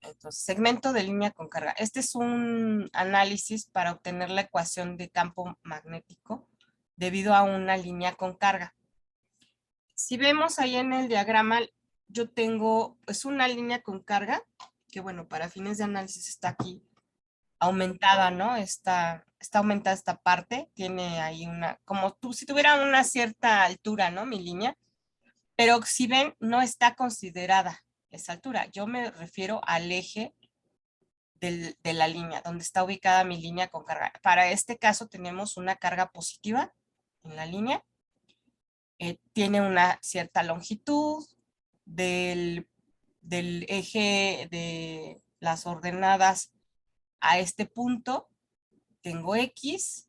Entonces, segmento de línea con carga. Este es un análisis para obtener la ecuación de campo magnético debido a una línea con carga. Si vemos ahí en el diagrama, yo tengo pues una línea con carga, que bueno, para fines de análisis está aquí aumentada, ¿no? Está aumentada esta parte, tiene ahí una, como si tuviera una cierta altura, ¿no? Mi línea, pero si ven, no está considerada esa altura. Yo me refiero al eje de la línea, donde está ubicada mi línea con carga. Para este caso tenemos una carga positiva en la línea, tiene una cierta longitud del eje de las ordenadas a este punto, tengo X,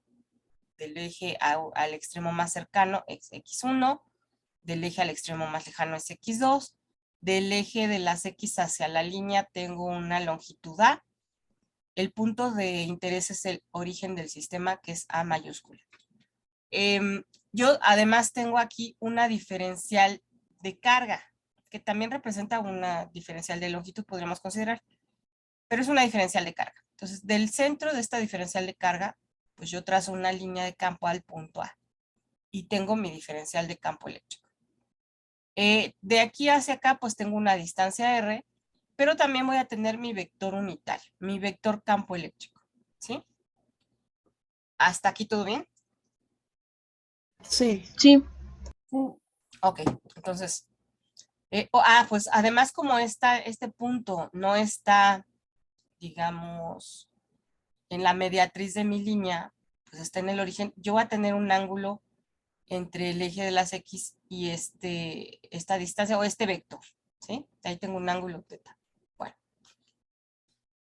del eje al extremo más cercano es X1, del eje al extremo más lejano es X2, del eje de las X hacia la línea tengo una longitud A, el punto de interés es el origen del sistema, que es A mayúscula. Yo además tengo aquí una diferencial de carga, que también representa una diferencial de longitud, podríamos considerar, pero es una diferencial de carga. Entonces, del centro de esta diferencial de carga, pues yo trazo una línea de campo al punto A y tengo mi diferencial de campo eléctrico. De aquí hacia acá, pues tengo una distancia R, pero también voy a tener mi vector unitario, mi vector campo eléctrico, ¿sí? ¿Hasta aquí todo bien? Sí. Sí. Ok, entonces, pues además como este punto no está, digamos, en la mediatriz de mi línea, pues está en el origen, yo voy a tener un ángulo entre el eje de las X y esta distancia o este vector, ¿sí? Ahí tengo un ángulo teta. Bueno,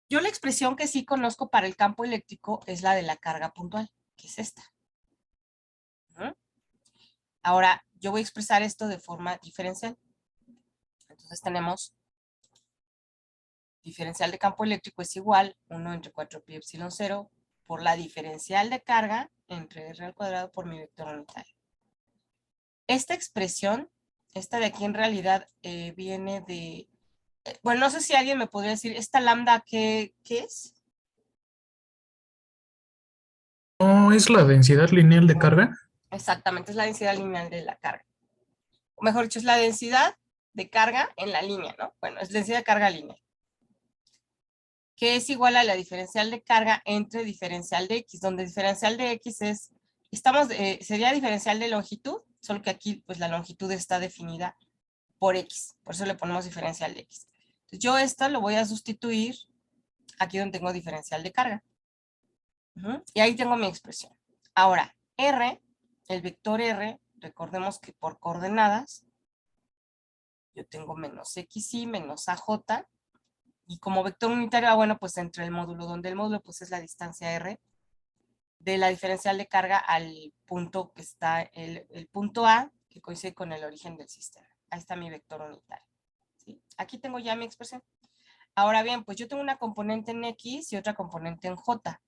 yo la expresión que sí conozco para el campo eléctrico es la de la carga puntual, que es esta. Ahora, yo voy a expresar esto de forma diferencial. Entonces tenemos diferencial de campo eléctrico es igual 1 entre 4 pi epsilon 0 por la diferencial de carga entre R al cuadrado por mi vector unitario. Esta expresión, esta de aquí en realidad viene de, bueno, no sé si alguien me podría decir, ¿esta lambda qué es? ¿No es la densidad lineal de carga? Exactamente, es la densidad lineal de la carga. O mejor dicho, es la densidad de carga en la línea, ¿no? Bueno, es densidad de carga lineal, que es igual a la diferencial de carga entre diferencial de X, donde diferencial de X es, sería diferencial de longitud, solo que aquí pues la longitud está definida por X, por eso le ponemos diferencial de X. Entonces, yo esto lo voy a sustituir aquí donde tengo diferencial de carga. Y ahí tengo mi expresión. Ahora, R, el vector R, recordemos que por coordenadas, yo tengo menos XY menos AJ, y como vector unitario, bueno, pues entre el módulo, donde el módulo pues es la distancia R, de la diferencial de carga al punto que está, el punto A, que coincide con el origen del sistema. Ahí está mi vector unitario. ¿Sí? Aquí tengo ya mi expresión. Ahora bien, pues yo tengo una componente en X y otra componente en J.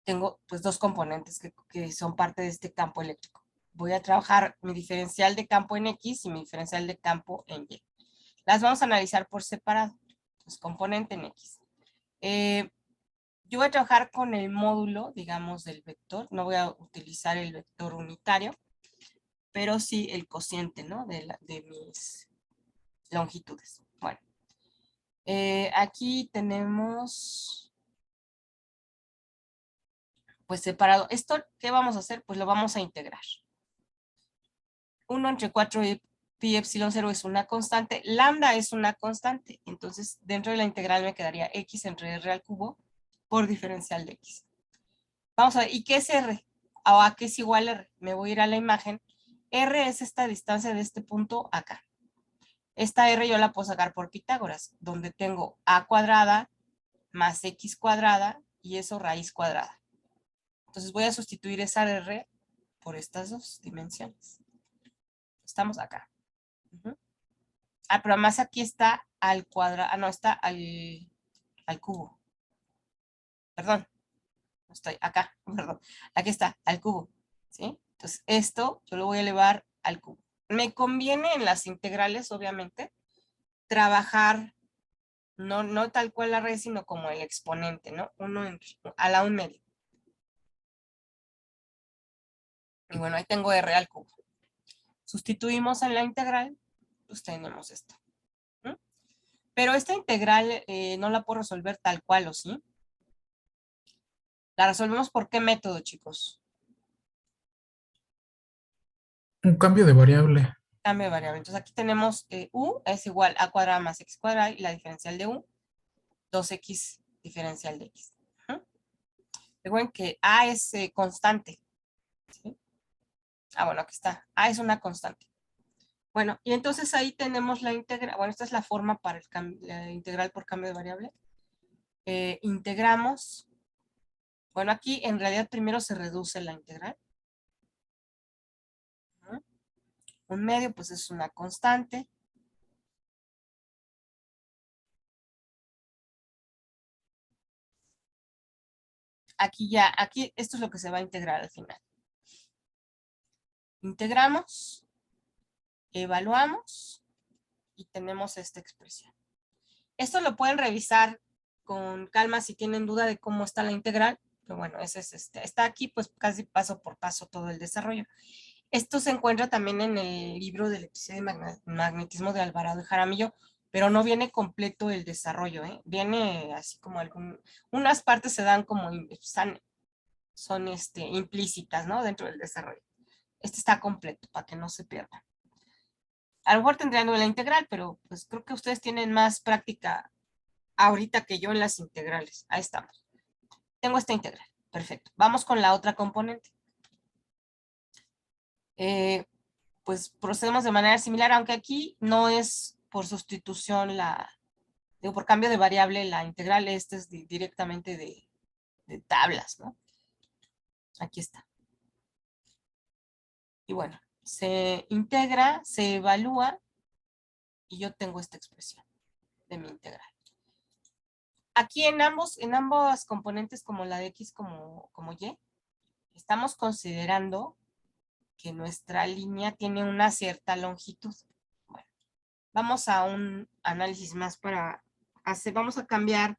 Tengo pues dos componentes que son parte de este campo eléctrico. Voy a trabajar mi diferencial de campo en X y mi diferencial de campo en Y. Las vamos a analizar por separado. Entonces, componente en X. Yo voy a trabajar con el módulo, digamos, del vector. No voy a utilizar el vector unitario, pero sí el cociente, ¿no? De mis longitudes. Bueno, aquí tenemos, pues separado. ¿Esto qué vamos a hacer? Pues lo vamos a integrar. 1 entre 4 pi epsilon 0 es una constante. Lambda es una constante. Entonces, dentro de la integral me quedaría x entre r al cubo por diferencial de x. Vamos a ver, ¿y qué es r? ¿O a qué es igual r? Me voy a ir a la imagen. R es esta distancia de este punto acá. Esta r yo la puedo sacar por Pitágoras, donde tengo a cuadrada más x cuadrada y eso raíz cuadrada. Entonces voy a sustituir esa r por estas dos dimensiones. Estamos acá. Pero además aquí está al cuadrado, no, está al cubo. Perdón, no estoy acá, perdón. Aquí está, al cubo. ¿Sí? Entonces esto yo lo voy a elevar al cubo. Me conviene en las integrales, obviamente, trabajar No tal cual la raíz, sino como el exponente, ¿no? A la 1/2. Y bueno, ahí tengo r al cubo. Sustituimos en la integral, pues tenemos esto. ¿Mm? Pero esta integral no la puedo resolver tal cual, ¿o sí? ¿La resolvemos por qué método, chicos? Un cambio de variable. Cambio de variable. Entonces aquí tenemos u es igual a cuadrada más x cuadrada y la diferencial de u, 2x diferencial de x. Recuerden que a es constante. ¿Sí? Bueno, aquí está. A es una constante. Bueno, y entonces ahí tenemos la integral. Bueno, esta es la forma para la integral por cambio de variable. Integramos. Bueno, aquí en realidad primero se reduce la integral. Un medio, pues es una constante. Aquí esto es lo que se va a integrar al final. Integramos, evaluamos y tenemos esta expresión. Esto lo pueden revisar con calma si tienen duda de cómo está la integral, pero bueno, ese es está aquí pues casi paso por paso todo el desarrollo. Esto se encuentra también en el libro de electricidad y magnetismo de Alvarado y Jaramillo, pero no viene completo el desarrollo, ¿eh? Viene así como unas partes se dan como, son implícitas, ¿no? Dentro del desarrollo. Este está completo para que no se pierda. A lo mejor tendrían la integral, pero pues creo que ustedes tienen más práctica ahorita que yo en las integrales. Ahí estamos. Tengo esta integral. Perfecto. Vamos con la otra componente. Pues procedemos de manera similar, aunque aquí no es por sustitución por cambio de variable la integral, este es directamente de tablas, ¿no? Aquí está. Y bueno, se integra, se evalúa y yo tengo esta expresión de mi integral. Aquí en ambas componentes, como la de x como y, estamos considerando que nuestra línea tiene una cierta longitud. Bueno, vamos a un análisis más vamos a cambiar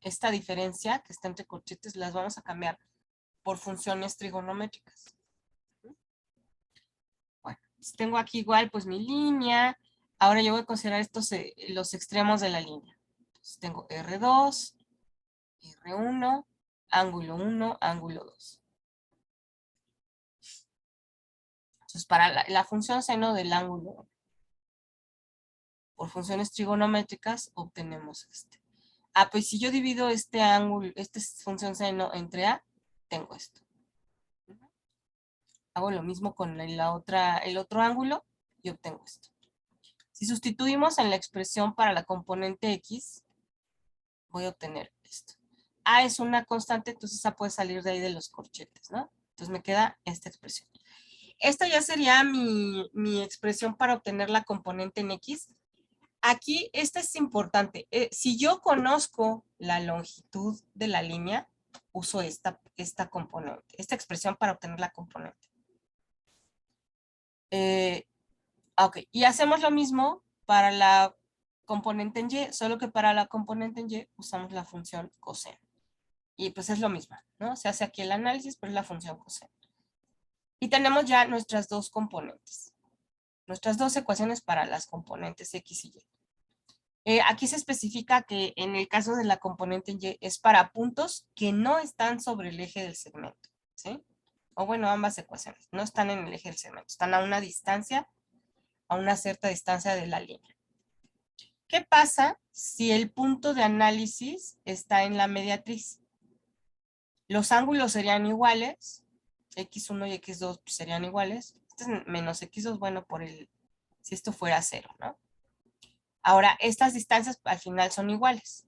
esta diferencia que está entre corchetes, las vamos a cambiar por funciones trigonométricas. Bueno, tengo aquí igual pues mi línea. Ahora yo voy a considerar los extremos de la línea. Entonces tengo R2, R1, ángulo 1, ángulo 2. Entonces para la función seno del ángulo por funciones trigonométricas obtenemos este. Pues si yo divido este ángulo, esta función seno entre A, tengo esto. Hago lo mismo con el otro ángulo y obtengo esto. Si sustituimos en la expresión para la componente X, voy a obtener esto. A es una constante, entonces A puede salir de ahí de los corchetes, ¿no? Entonces me queda esta expresión. Esta ya sería mi expresión para obtener la componente en X. Aquí, esta es importante. Si yo conozco la longitud de la línea, uso esta componente, esta expresión para obtener la componente. Ok, y hacemos lo mismo para la componente en Y, solo que para la componente en Y usamos la función coseno. Y pues es lo mismo, ¿no? Se hace aquí el análisis, pero es la función coseno. Y tenemos ya nuestras dos componentes. Nuestras dos ecuaciones para las componentes X y Y. Aquí se especifica que en el caso de la componente en Y es para puntos que no están sobre el eje del segmento, ¿sí? O bueno, ambas ecuaciones no están en el eje del segmento, están a una cierta distancia de la línea. ¿Qué pasa si el punto de análisis está en la mediatriz? Los ángulos serían iguales, x1 y x2 serían iguales. Este es menos x2, bueno, si esto fuera 0, ¿no? Ahora, estas distancias al final son iguales.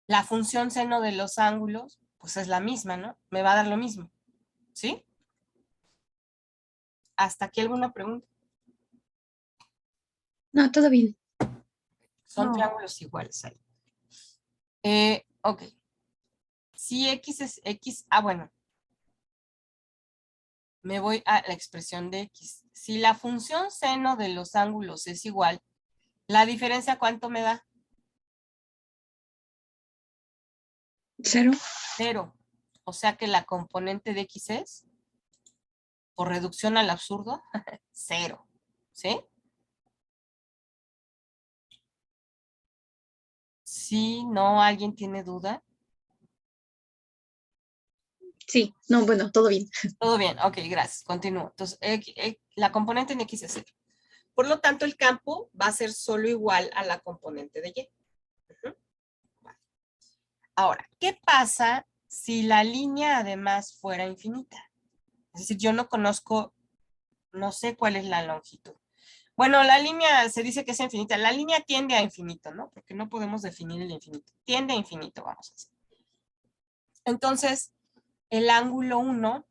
La función seno de los ángulos, pues es la misma, ¿no? Me va a dar lo mismo, ¿sí? ¿Hasta aquí alguna pregunta? No, todo bien. Son No. triángulos iguales ahí. Ok. Si x es x, bueno. Me voy a la expresión de x. Si la función seno de los ángulos es igual, ¿la diferencia cuánto me da? 0. 0. O sea que la componente de x es, por reducción al absurdo, 0. ¿Sí? Si no, ¿alguien tiene duda? Sí, no, bueno, todo bien. Todo bien, ok, gracias. Continúo. Entonces, la componente en x es 0. Por lo tanto, el campo va a ser solo igual a la componente de y. Ujú. Vale. Ahora, ¿qué pasa si la línea además fuera infinita? Es decir, yo no conozco, no sé cuál es la longitud. Bueno, la línea se dice que es infinita. La línea tiende a infinito, ¿no? Porque no podemos definir el infinito. Tiende a infinito, vamos a decir. Entonces, el ángulo 1,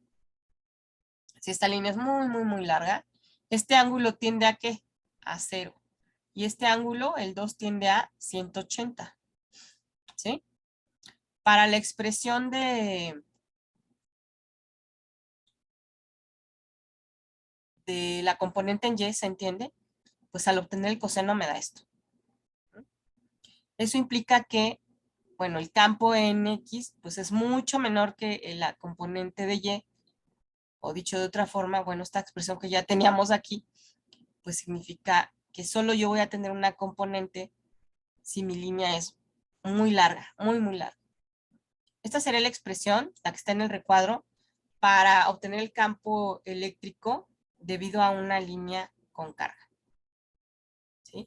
si esta línea es muy, muy, muy larga, este ángulo tiende a ¿qué? A 0. Y este ángulo, el 2, tiende a 180. ¿Sí? Para la expresión de la componente en y, ¿se entiende? Pues al obtener el coseno me da esto. Eso implica que, bueno, el campo en x, pues es mucho menor que la componente de y, o dicho de otra forma, bueno, esta expresión que ya teníamos aquí, pues significa que solo yo voy a tener una componente si mi línea es muy larga, muy, muy larga. Esta sería la expresión, la que está en el recuadro, para obtener el campo eléctrico debido a una línea con carga. ¿Sí?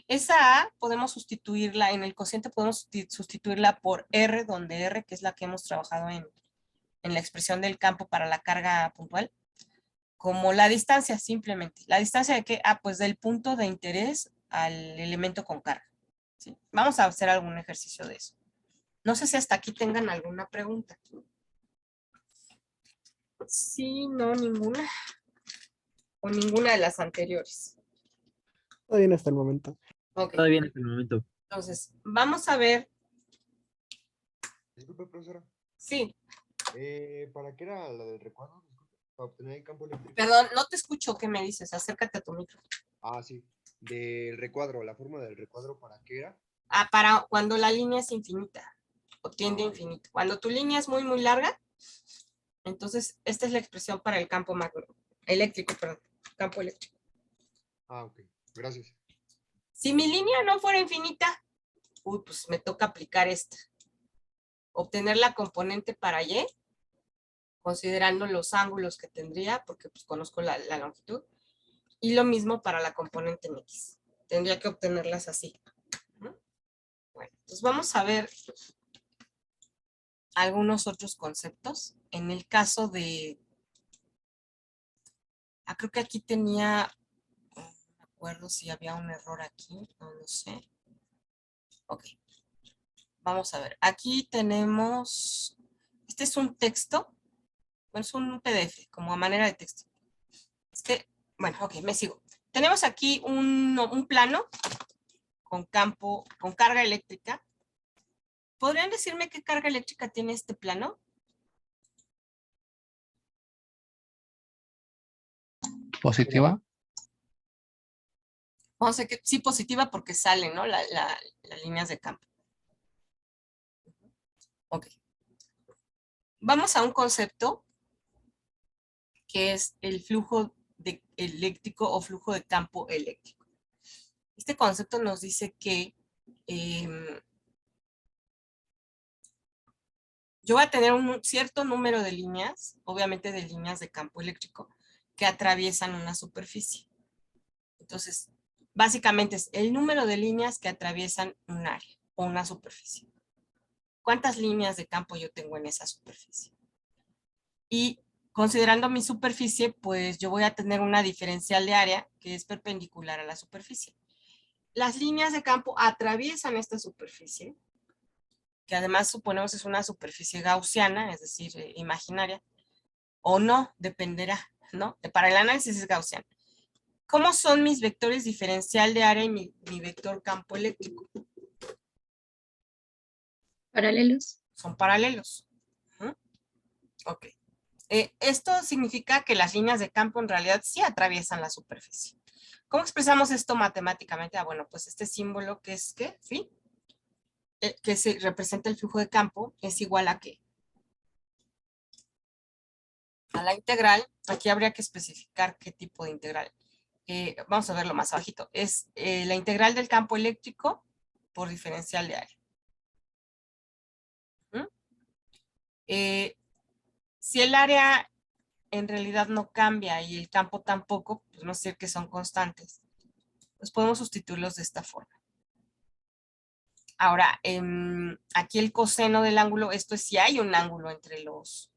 Esa A podemos sustituirla, en el cociente podemos sustituirla por R, donde R, que es la que hemos trabajado en la expresión del campo para la carga puntual, como la distancia simplemente. ¿La distancia de qué? Ah, pues del punto de interés al elemento con carga. ¿Sí? Vamos a hacer algún ejercicio de eso. No sé si hasta aquí tengan alguna pregunta. Sí, no, ninguna. O ninguna de las anteriores. Todo bien hasta el momento. Ok, Todo bien hasta el momento. entonces, vamos a ver. Disculpe, profesora. Sí, ¿Para qué era la del recuadro? Disculpe, para obtener el campo eléctrico. perdón, no te escucho. ¿Qué me dices? Acércate a tu micro. Ah, sí. Del recuadro, la forma del recuadro, ¿para qué era? Ah, para cuando la línea es infinita o tiende a Ah, ok. infinito. Cuando tu línea es muy, muy larga, entonces esta es la expresión para el campo eléctrico, perdón, campo eléctrico. Ah, ok. Gracias. Si mi línea no fuera infinita, pues me toca aplicar esta. Obtener la componente para y, considerando los ángulos que tendría, porque pues conozco la longitud, y lo mismo para la componente en x. Tendría que obtenerlas así. ¿No? Bueno, entonces vamos a ver algunos otros conceptos. En el caso de, creo que aquí tenía, no me acuerdo si había un error aquí, no lo sé. Ok, vamos a ver. Aquí tenemos, este es un texto, es un PDF, como a manera de texto. Es que, bueno, ok, me sigo. Tenemos aquí un plano con campo, con carga eléctrica. ¿Podrían decirme qué carga eléctrica tiene este plano? Positiva. Vamos a decir que sí positiva porque salen, ¿no? Las líneas de campo. Ok. Vamos a un concepto que es el flujo eléctrico o flujo de campo eléctrico. Este concepto nos dice que yo voy a tener un cierto número de líneas, obviamente de líneas de campo eléctrico, que atraviesan una superficie. Entonces, básicamente es el número de líneas que atraviesan un área o una superficie. ¿Cuántas líneas de campo yo tengo en esa superficie? Y considerando mi superficie, pues yo voy a tener una diferencial de área que es perpendicular a la superficie. Las líneas de campo atraviesan esta superficie, que además suponemos es una superficie gaussiana, es decir, imaginaria, o no, dependerá, ¿no? Para el análisis es gaussiano. ¿Cómo son mis vectores diferencial de área y mi vector campo eléctrico? Paralelos. Son paralelos. ¿Mm? Ok. Esto significa que las líneas de campo en realidad sí atraviesan la superficie. ¿Cómo expresamos esto matemáticamente? Bueno, pues este símbolo que es, ¿qué? Phi, que se representa el flujo de campo, es igual a ¿qué? A la integral. Aquí habría que especificar qué tipo de integral. Vamos a verlo más abajito. Es la integral del campo eléctrico por diferencial de área. Si el área en realidad no cambia y el campo tampoco, pues no sé que son constantes, pues podemos sustituirlos de esta forma. Ahora, aquí el coseno del ángulo, esto es si hay un ángulo entre los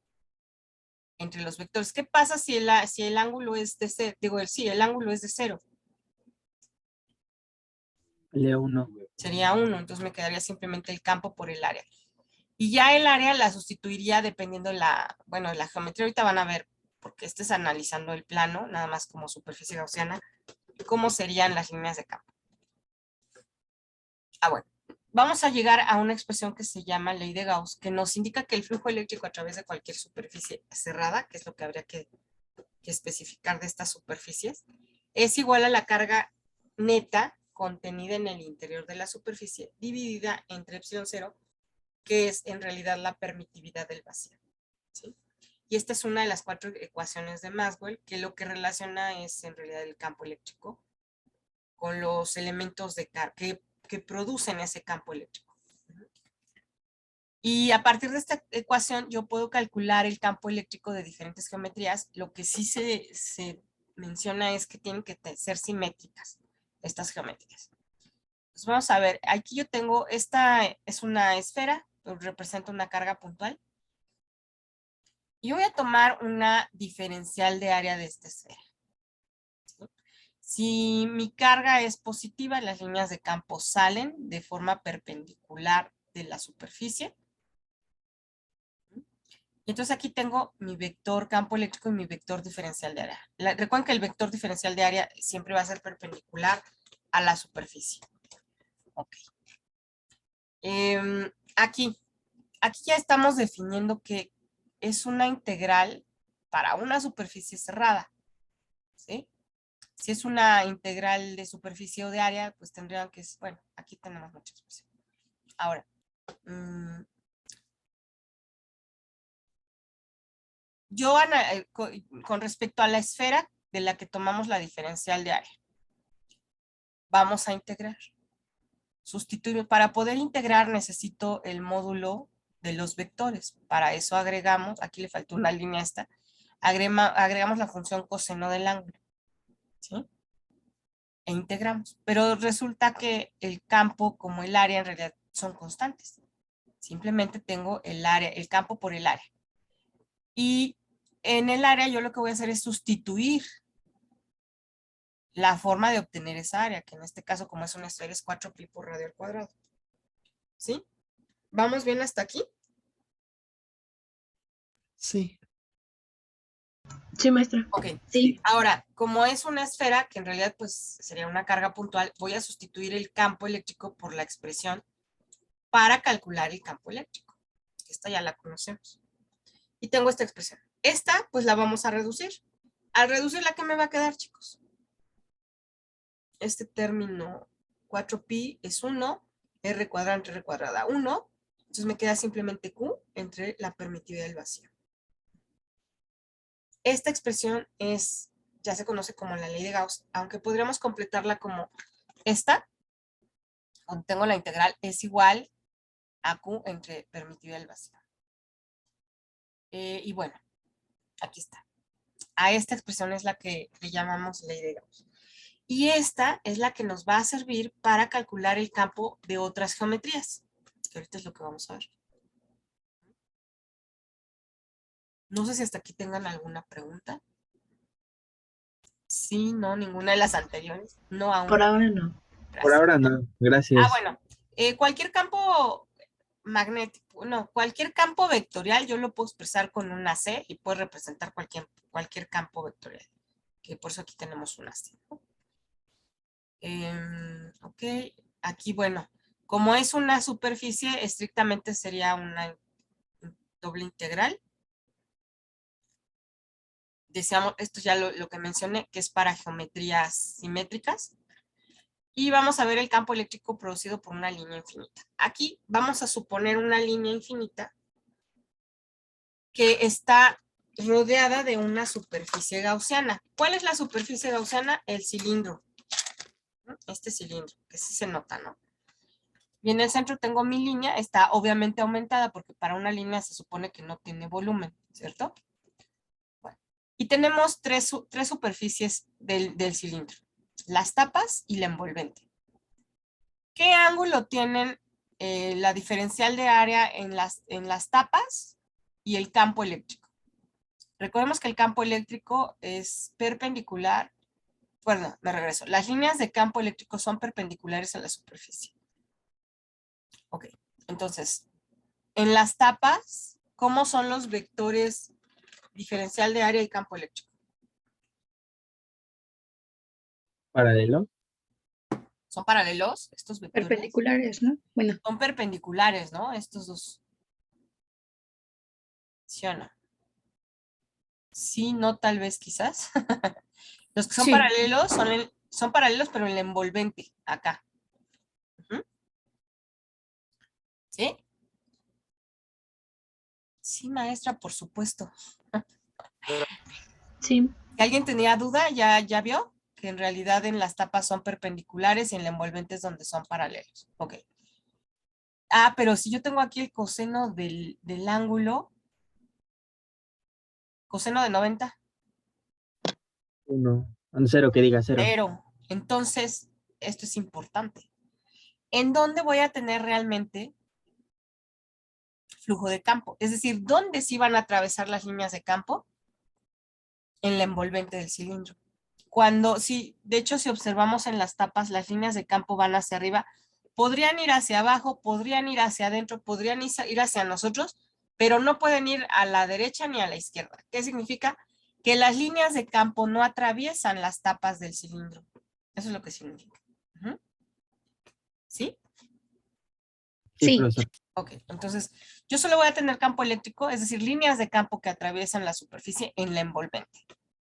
vectores. ¿Qué pasa si el ángulo es de cero? Digo, sí, el ángulo es de 0. Sería 1. Sería 1, entonces me quedaría simplemente el campo por el área. Y ya el área la sustituiría dependiendo la geometría. Ahorita van a ver, porque estés analizando el plano, nada más como superficie gaussiana, cómo serían las líneas de campo. Bueno, vamos a llegar a una expresión que se llama ley de Gauss, que nos indica que el flujo eléctrico a través de cualquier superficie cerrada, que es lo que habría que especificar de estas superficies, es igual a la carga neta contenida en el interior de la superficie, dividida entre epsilon 0, que es en realidad la permitividad del vacío. ¿Sí? Y esta es una de las 4 ecuaciones de Maxwell, que lo que relaciona es en realidad el campo eléctrico con los elementos de carga que producen ese campo eléctrico. Y a partir de esta ecuación yo puedo calcular el campo eléctrico de diferentes geometrías. Lo que sí se menciona es que tienen que ser simétricas estas geometrías. Pues vamos a ver, aquí yo tengo, esta es una esfera, representa una carga puntual. Y voy a tomar una diferencial de área de esta esfera. ¿Sí? Si mi carga es positiva, las líneas de campo salen de forma perpendicular de la superficie. Y entonces aquí tengo mi vector campo eléctrico y mi vector diferencial de área. Recuerden que el vector diferencial de área siempre va a ser perpendicular a la superficie. Ok. Aquí ya estamos definiendo que es una integral para una superficie cerrada. ¿Sí? Si es una integral de superficie o de área, pues tendrían que, bueno, aquí tenemos mucha expresión. Ahora, yo con respecto a la esfera de la que tomamos la diferencial de área, vamos a integrar. Sustituir, para poder integrar necesito el módulo de los vectores. Para eso agregamos, aquí le faltó una línea esta, agregamos la función coseno del ángulo. ¿Sí? E integramos. Pero resulta que el campo como el área en realidad son constantes. Simplemente tengo el área, el campo por el área. Y en el área yo lo que voy a hacer es sustituir la forma de obtener esa área, que en este caso como es una esfera es 4pi por radio al cuadrado. ¿Sí? ¿Vamos bien hasta aquí? Sí. Sí, maestra. Ok. Sí. Ahora, como es una esfera, que en realidad pues sería una carga puntual, voy a sustituir el campo eléctrico por la expresión para calcular el campo eléctrico. Esta ya la conocemos. Y tengo esta expresión. Esta pues la vamos a reducir. Al reducirla, ¿qué me va a quedar, chicos? Este término 4pi es 1, r cuadrada entre r cuadrada 1, entonces me queda simplemente q entre la permitividad del vacío. Esta expresión ya se conoce como la ley de Gauss, aunque podríamos completarla como esta, donde tengo la integral, es igual a q entre permitividad del vacío. Y bueno, aquí está. A esta expresión es la que le llamamos ley de Gauss. Y esta es la que nos va a servir para calcular el campo de otras geometrías, que ahorita es lo que vamos a ver. No sé si hasta aquí tengan alguna pregunta. Sí, no, ninguna de las anteriores. No aún. Por ahora no. Por Gracias. ahora no. Gracias. Bueno, cualquier campo magnético, no, cualquier campo vectorial yo lo puedo expresar con una C y puede representar cualquier campo vectorial, que por eso aquí tenemos una C. Ok, aquí bueno, como es una superficie, estrictamente sería una doble integral. Decíamos, esto ya lo que mencioné, que es para geometrías simétricas. Y vamos a ver el campo eléctrico producido por una línea infinita. Aquí vamos a suponer una línea infinita que está rodeada de una superficie gaussiana. ¿Cuál es la superficie gaussiana? El cilindro. Este cilindro, que sí se nota, ¿no? Y en el centro tengo mi línea, está obviamente aumentada porque para una línea se supone que no tiene volumen, ¿cierto? Bueno, y tenemos tres superficies del cilindro, las tapas y la envolvente. ¿Qué ángulo tienen la diferencial de área en las tapas y el campo eléctrico? Recordemos que el campo eléctrico es perpendicular. Bueno, me regreso. Las líneas de campo eléctrico son perpendiculares a la superficie. Ok, entonces, en las tapas, ¿cómo son los vectores diferencial de área y campo eléctrico? Paralelo. ¿Son paralelos estos vectores? Perpendiculares, ¿no? Bueno, Son perpendiculares, ¿no? Estos dos. ¿Sí o no? Sí, no, tal vez, quizás. Los que son Sí. paralelos son paralelos, pero en la envolvente, acá. Ujú. ¿Sí? Sí, maestra, por supuesto. sí. Si alguien tenía duda, ya vio que en realidad en las tapas son perpendiculares y en la envolvente es donde son paralelos. Ok. Ah, pero si yo tengo aquí el coseno del ángulo, coseno de 90, 1. 0 que diga 0. 0. Entonces, esto es importante. ¿En dónde voy a tener realmente flujo de campo? Es decir, ¿dónde sí van a atravesar las líneas de campo? En la envolvente del cilindro. De hecho, si observamos en las tapas, las líneas de campo van hacia arriba, podrían ir hacia abajo, podrían ir hacia adentro, podrían ir hacia nosotros, pero no pueden ir a la derecha ni a la izquierda. ¿Qué significa? Que las líneas de campo no atraviesan las tapas del cilindro. Eso es lo que significa. ¿Sí? Sí, Sí. profesor. Ok, entonces yo solo voy a tener campo eléctrico, es decir, líneas de campo que atraviesan la superficie en la envolvente.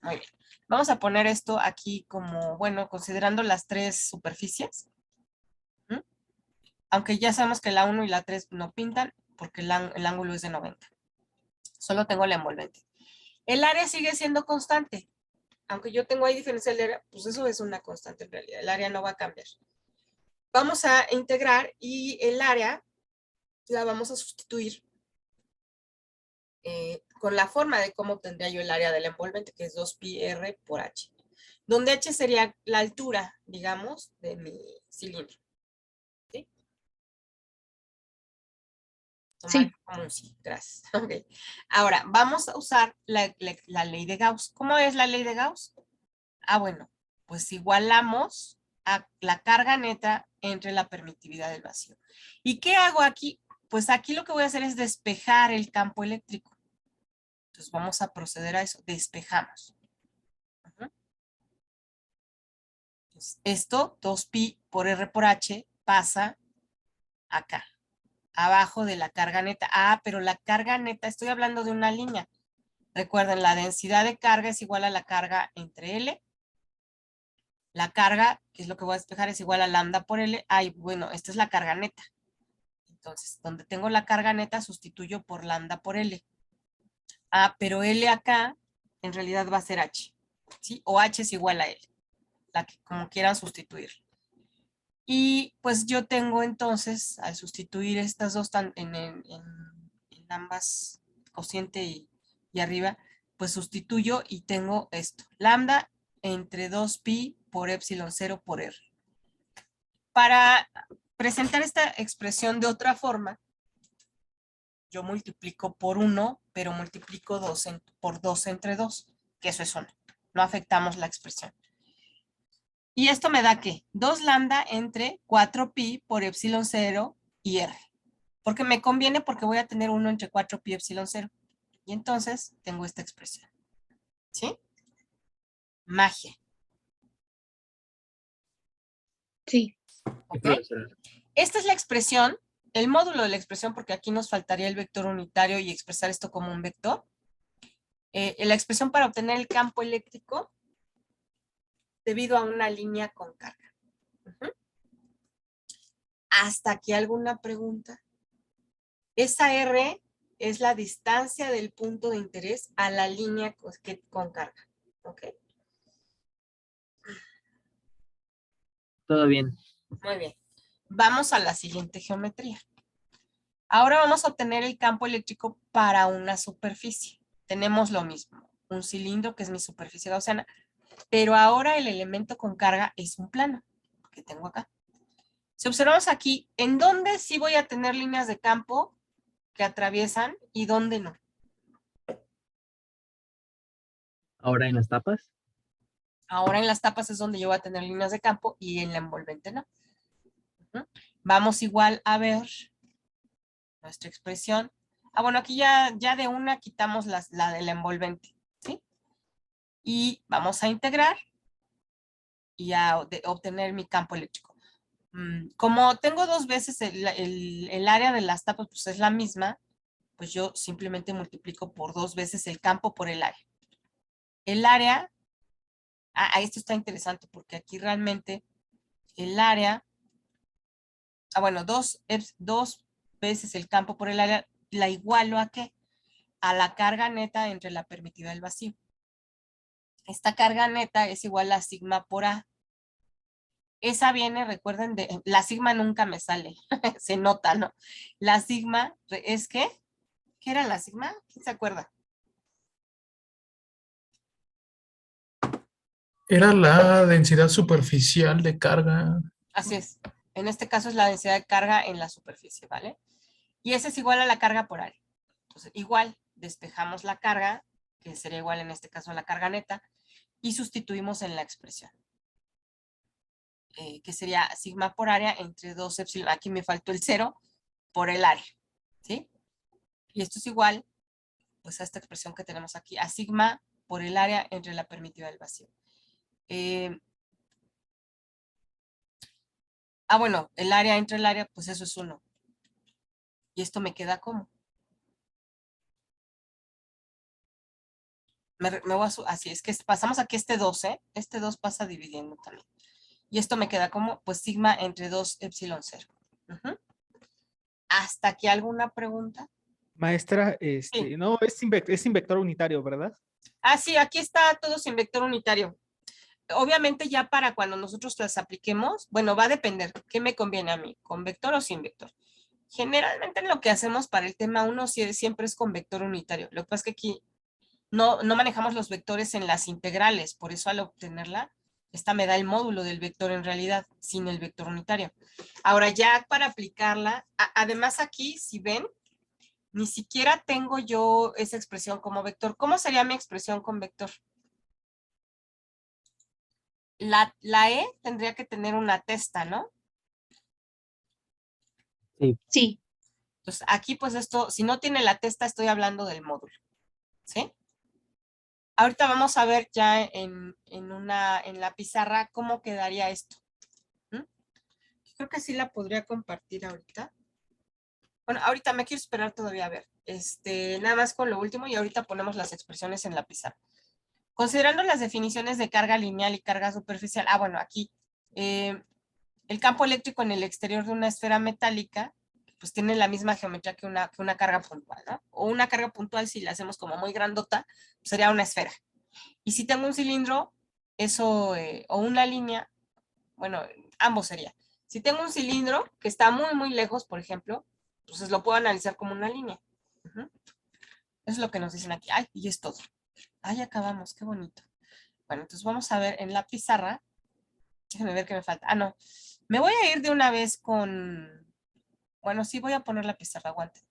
Muy bien. Vamos a poner esto aquí como, bueno, considerando las tres superficies. Aunque ya sabemos que la 1 y la 3 no pintan porque el ángulo es de 90. Solo tengo la envolvente. El área sigue siendo constante. Aunque yo tengo ahí diferencial de área, pues eso es una constante en realidad. El área no va a cambiar. Vamos a integrar y el área la vamos a sustituir con la forma de cómo obtendría yo el área de la envolvente, que es 2πr por h. Donde h sería la altura, digamos, de mi cilindro. ¿Sí? Sí. Como un sí, gracias. Okay. Ahora, vamos a usar la ley de Gauss. ¿Cómo es la ley de Gauss? Ah, bueno, pues igualamos a la carga neta entre la permitividad del vacío. ¿Y qué hago aquí? Pues aquí lo que voy a hacer es despejar el campo eléctrico. Entonces vamos a proceder a eso. Despejamos. Entonces, esto, 2pi por r por h, pasa acá, abajo de la carga neta. Ah, pero la carga neta, estoy hablando de una línea. Recuerden, la densidad de carga es igual a la carga entre L. La carga, que es lo que voy a despejar, es igual a lambda por L. Ay, bueno, esta es la carga neta. Entonces, donde tengo la carga neta, sustituyo por lambda por L. Ah, pero L acá, en realidad va a ser H. ¿Sí? O H es igual a L. La que como quieran sustituir. Y pues yo tengo entonces, al sustituir estas dos en ambas, cociente y arriba, pues sustituyo y tengo esto. Lambda entre 2pi por epsilon 0 por r. Para presentar esta expresión de otra forma, yo multiplico por 1, pero multiplico por 2 entre 2, que eso es 1. No afectamos la expresión. ¿Y esto me da qué? 2 lambda entre 4pi por epsilon 0 y r. Porque me conviene porque voy a tener 1 entre 4pi epsilon 0. Y entonces tengo esta expresión. ¿Sí? Magia. Sí. ¿Ok? Esta es la expresión, el módulo de la expresión, porque aquí nos faltaría el vector unitario y expresar esto como un vector. la expresión para obtener el campo eléctrico debido a una línea con carga. ¿Hasta aquí alguna pregunta? Esa R es la distancia del punto de interés a la línea con carga. ¿Ok? Todo bien. Muy bien. Vamos a la siguiente geometría. Ahora vamos a obtener el campo eléctrico para una superficie. Tenemos lo mismo, un cilindro que es mi superficie gaussiana, pero ahora el elemento con carga es un plano que tengo acá. Si observamos aquí, ¿en dónde sí voy a tener líneas de campo que atraviesan y dónde no? Ahora en las tapas. Ahora en las tapas es donde yo voy a tener líneas de campo y en la envolvente no. Vamos igual a ver nuestra expresión. Bueno, aquí ya de una quitamos la del envolvente, ¿sí? Y vamos a integrar y a obtener mi campo eléctrico. Como tengo dos veces el área de las tapas, pues es la misma, pues yo simplemente multiplico por 2 veces el campo por el área. El área, esto está interesante porque aquí realmente el área, bueno, 2 veces el campo por el área, la igualo ¿a qué? A la carga neta entre la permitida y el vacío. Esta carga neta es igual a sigma por A. Esa viene, recuerden, la sigma nunca me sale, se nota, ¿no? La sigma es ¿qué? ¿Qué era la sigma? ¿Quién se acuerda? Era la densidad superficial de carga. Así es. En este caso es la densidad de carga en la superficie, ¿vale? Y esa es igual a la carga por área. Entonces, igual, despejamos la carga, que sería igual en este caso a la carga neta, y sustituimos en la expresión. Que sería sigma por área entre 2 epsilon, aquí me faltó el 0, por el área, ¿sí? Y esto es igual, pues a esta expresión que tenemos aquí, a sigma por el área entre la permitida y el vacío. Bueno, el área entre el área, pues eso es 1. Y esto me queda como. Así es que pasamos aquí este 2, ¿eh? Este 2 pasa dividiendo también. Y esto me queda como, pues, sigma entre 2 epsilon 0. ¿Hasta aquí alguna pregunta? Maestra, Sí. no, es sin vector unitario, ¿verdad? Sí, aquí está todo sin vector unitario. Obviamente ya para cuando nosotros las apliquemos, bueno, va a depender. ¿Qué me conviene a mí? ¿Con vector o sin vector? Generalmente lo que hacemos para el tema 1 siempre es con vector unitario. Lo que pasa es que aquí no manejamos los vectores en las integrales, por eso al obtenerla, esta me da el módulo del vector en realidad, sin el vector unitario. Ahora ya para aplicarla, además aquí, si ven, ni siquiera tengo yo esa expresión como vector. ¿Cómo sería mi expresión con vector? La E tendría que tener una testa, ¿no? Sí. Sí. Entonces aquí pues esto, si no tiene la testa, estoy hablando del módulo, ¿sí? Ahorita vamos a ver ya en la pizarra cómo quedaría esto. Creo que sí la podría compartir ahorita. Bueno, ahorita me quiero esperar todavía a ver. Nada más con lo último y ahorita ponemos las expresiones en la pizarra. Considerando las definiciones de carga lineal y carga superficial. Bueno, aquí el campo eléctrico en el exterior de una esfera metálica pues tiene la misma geometría que una carga puntual, ¿no? O una carga puntual, si la hacemos como muy grandota, pues sería una esfera. Y si tengo un cilindro, eso, o una línea, bueno, ambos sería. Si tengo un cilindro que está muy, muy lejos, por ejemplo, entonces lo puedo analizar como una línea. Eso es lo que nos dicen aquí. Y es todo. Acabamos, qué bonito. Bueno, entonces vamos a ver en la pizarra. Déjenme ver qué me falta. No. Me voy a ir de una vez con... Bueno, sí, voy a poner la pizarra, aguante.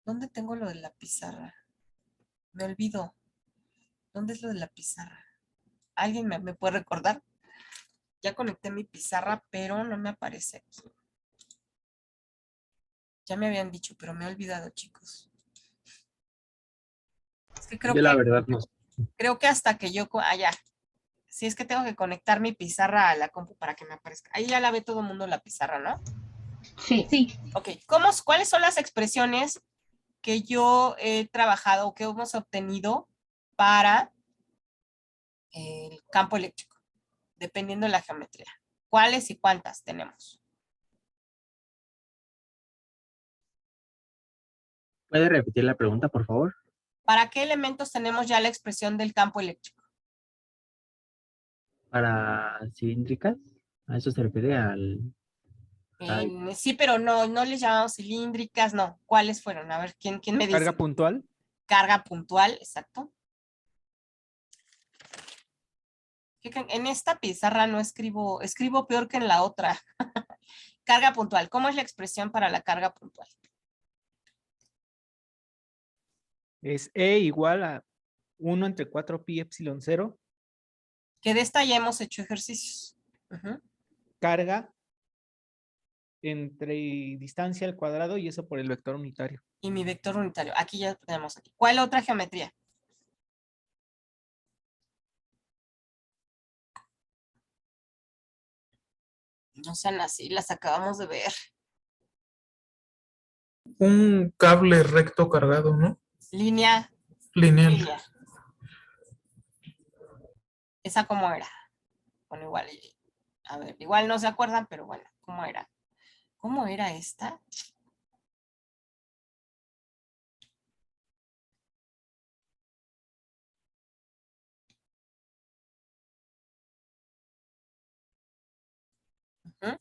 ¿Dónde tengo lo de la pizarra? Me olvido. ¿Dónde es lo de la pizarra? ¿Alguien me puede recordar? Ya conecté mi pizarra, pero no me aparece aquí. Ya me habían dicho, pero me he olvidado, chicos. Es que Yo la verdad no. Creo que hasta que yo... ya. Sí, es que tengo que conectar mi pizarra a la compu para que me aparezca. Ahí ya la ve todo el mundo la pizarra, ¿no? Sí. Sí. Ok, ¿cuáles son las expresiones que yo he trabajado o que hemos obtenido para el campo eléctrico, dependiendo de la geometría. ¿Cuáles y cuántas tenemos? ¿Puede repetir la pregunta, por favor? ¿Para qué elementos tenemos ya la expresión del campo eléctrico? ¿Para cilíndricas? ¿A eso se refiere al...? Sí, pero no les llamamos cilíndricas, no. ¿Cuáles fueron? A ver, ¿quién me dice? Carga puntual. Carga puntual, exacto. ¿Qué creen? En esta pizarra no escribo peor que en la otra. Carga puntual. ¿Cómo es la expresión para la carga puntual? Es E igual a 1 entre 4 pi epsilon 0. Que de esta ya hemos hecho ejercicios. Ujú. Carga entre distancia al cuadrado y eso por el vector unitario. Y mi vector unitario. Aquí ya tenemos aquí. ¿Cuál otra geometría? No sean así, las acabamos de ver. Un cable recto cargado, ¿no? Línea, Lineal. línea. ¿Esa cómo era? Bueno, igual, a ver, igual no se acuerdan, pero bueno, ¿cómo era? ¿Cómo era esta? Ujú.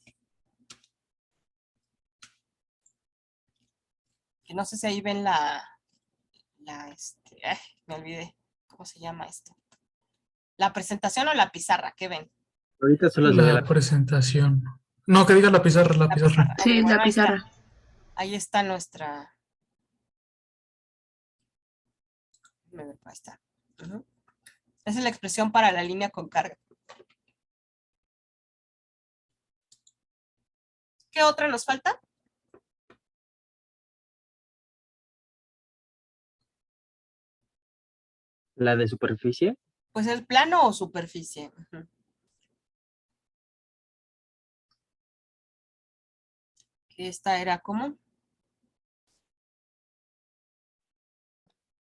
Que no sé si ahí ven me olvidé. ¿Cómo se llama esto? ¿La presentación o la pizarra? ¿Qué ven? Ahorita solo se ve La presentación. No, que diga la pizarra, la La pizarra. pizarra. Ok, Sí, bueno, la ahí está. pizarra. Ahí está nuestra. Ahí está. Ujú. Esa es la expresión para la línea con carga. ¿Qué otra nos falta? la de superficie. Pues el plano o superficie. Ujú. Esta era como